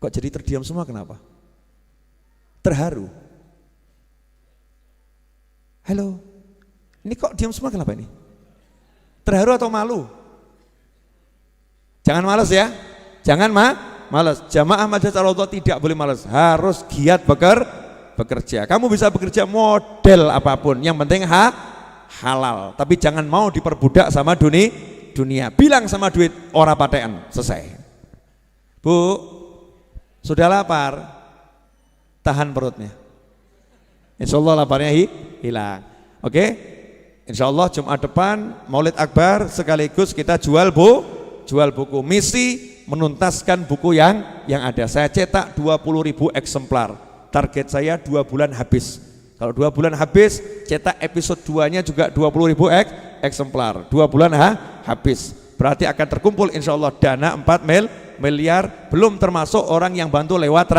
Kok jadi terdiam semua, kenapa? Terharu. Halo, ini kok diam semua kenapa ini? Terharu atau malu? Jangan malas ya, jangan malas. Jamaah Majelis Ar-Raudhah tidak boleh malas, harus giat bekerja. Kamu bisa bekerja model apapun, yang penting halal. Tapi jangan mau diperbudak sama dunia. Bilang sama duit, ora patean, selesai. Bu, sudah lapar? tahan perutnya. Insya Allah laparnya hilang. Oke, insya Allah Jumat depan Maulid Akbar sekaligus kita jual buku. Misi menuntaskan buku yang ada. Saya cetak 20.000 eksemplar. Target saya 2 bulan habis. Kalau 2 bulan habis, cetak episode 2-nya juga 20.000 eksemplar. 2 bulan habis. Berarti akan terkumpul insya Allah dana 4 miliar, belum termasuk orang yang bantu lewat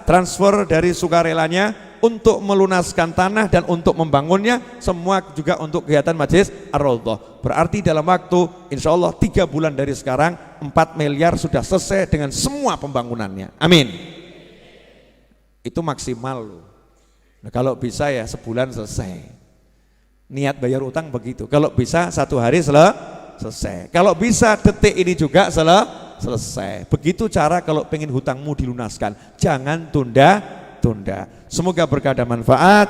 transfer dari sukarelanya untuk melunaskan tanah dan untuk membangunnya, semua juga untuk kegiatan Majlis Ar-Raudhah. Berarti dalam waktu insya Allah 3 bulan dari sekarang 4 miliar sudah selesai dengan semua pembangunannya. Amin. Itu maksimal loh. Nah, kalau bisa ya sebulan selesai. Niat bayar utang begitu. Kalau bisa 1 hari selesai. Kalau bisa detik ini juga selesai. Begitu cara kalau pengen hutangmu dilunaskan. Jangan tunda. Semoga berkah dan manfaat.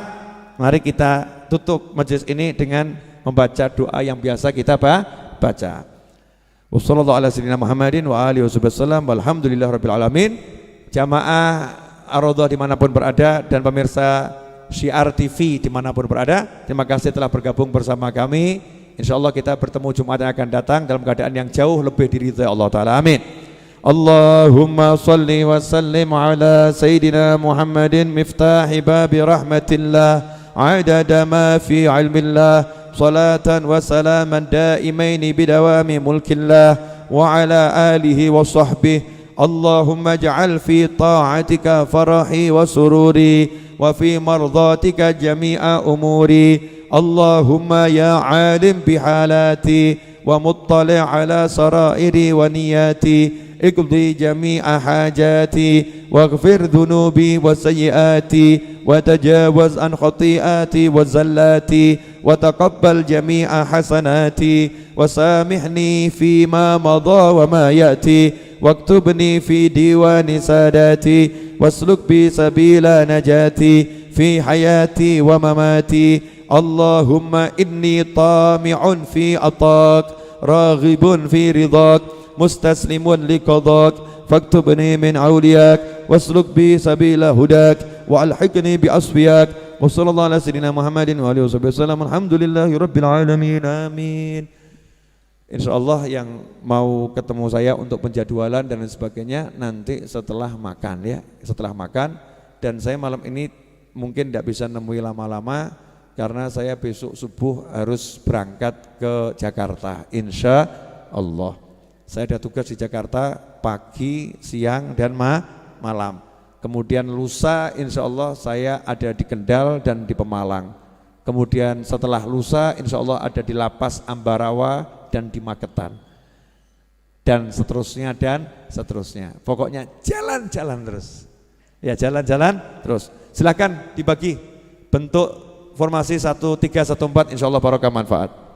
Mari kita tutup majelis ini dengan membaca doa yang biasa kita baca. Wassallallahu ala sayyidina Muhammadin wa alihi wasallam. Walhamdulillahirabbil alamin. Jamaah Ar-Raudhah dimanapun berada dan pemirsa Syiar TV dimanapun berada, terima kasih telah bergabung bersama kami. Insya Allah kita bertemu Jumat yang akan datang dalam keadaan yang jauh lebih diridhai Allah Ta'ala. Amin. Allahumma salli wa sallim ala Sayyidina Muhammadin miftahi babi rahmatillah adada ma fi ilmillah salatan wa salaman daimaini bidawami mulkillah wa ala alihi wa sahbihi. Allahumma ja'al fi ta'atika farahi wa sururi wa fi mardatika jami'a umuri. Allahumma ya alim bihalati wa muttali' ala sarairi wa niyati اقضي جميع حاجاتي واغفر ذنوبي وسيئاتي وتجاوز عن خطيئاتي وزلاتي وتقبل جميع حسناتي وسامحني فيما مضى وما يأتي واكتبني في ديوان ساداتي واسلك بي سبيل نجاتي في حياتي ومماتي. اللهم إني طامع في عطاك راغب في رضاك مستسلم لقضاك فاكتبني من أولياك واسلك بي سبيل هداك وألحقني بأصفياك وصلى الله على سيدنا محمد وآله وسلم. Alhamdulillahi rabbil alamin. Amin. Insyaallah yang mau ketemu saya untuk penjadwalan dan sebagainya nanti setelah makan ya, setelah makan. Dan saya malam ini mungkin tidak bisa nemui lama-lama karena saya besok subuh harus berangkat ke Jakarta insya Allah. Saya ada tugas di Jakarta pagi, siang, dan malam. Kemudian lusa insya Allah saya ada di Kendal dan di Pemalang. Kemudian setelah lusa insya Allah ada di Lapas Ambarawa dan di Magetan. Dan seterusnya. Pokoknya jalan-jalan terus. Ya jalan-jalan terus. Silakan dibagi bentuk formasi 1314 insya Allah barokah manfaat.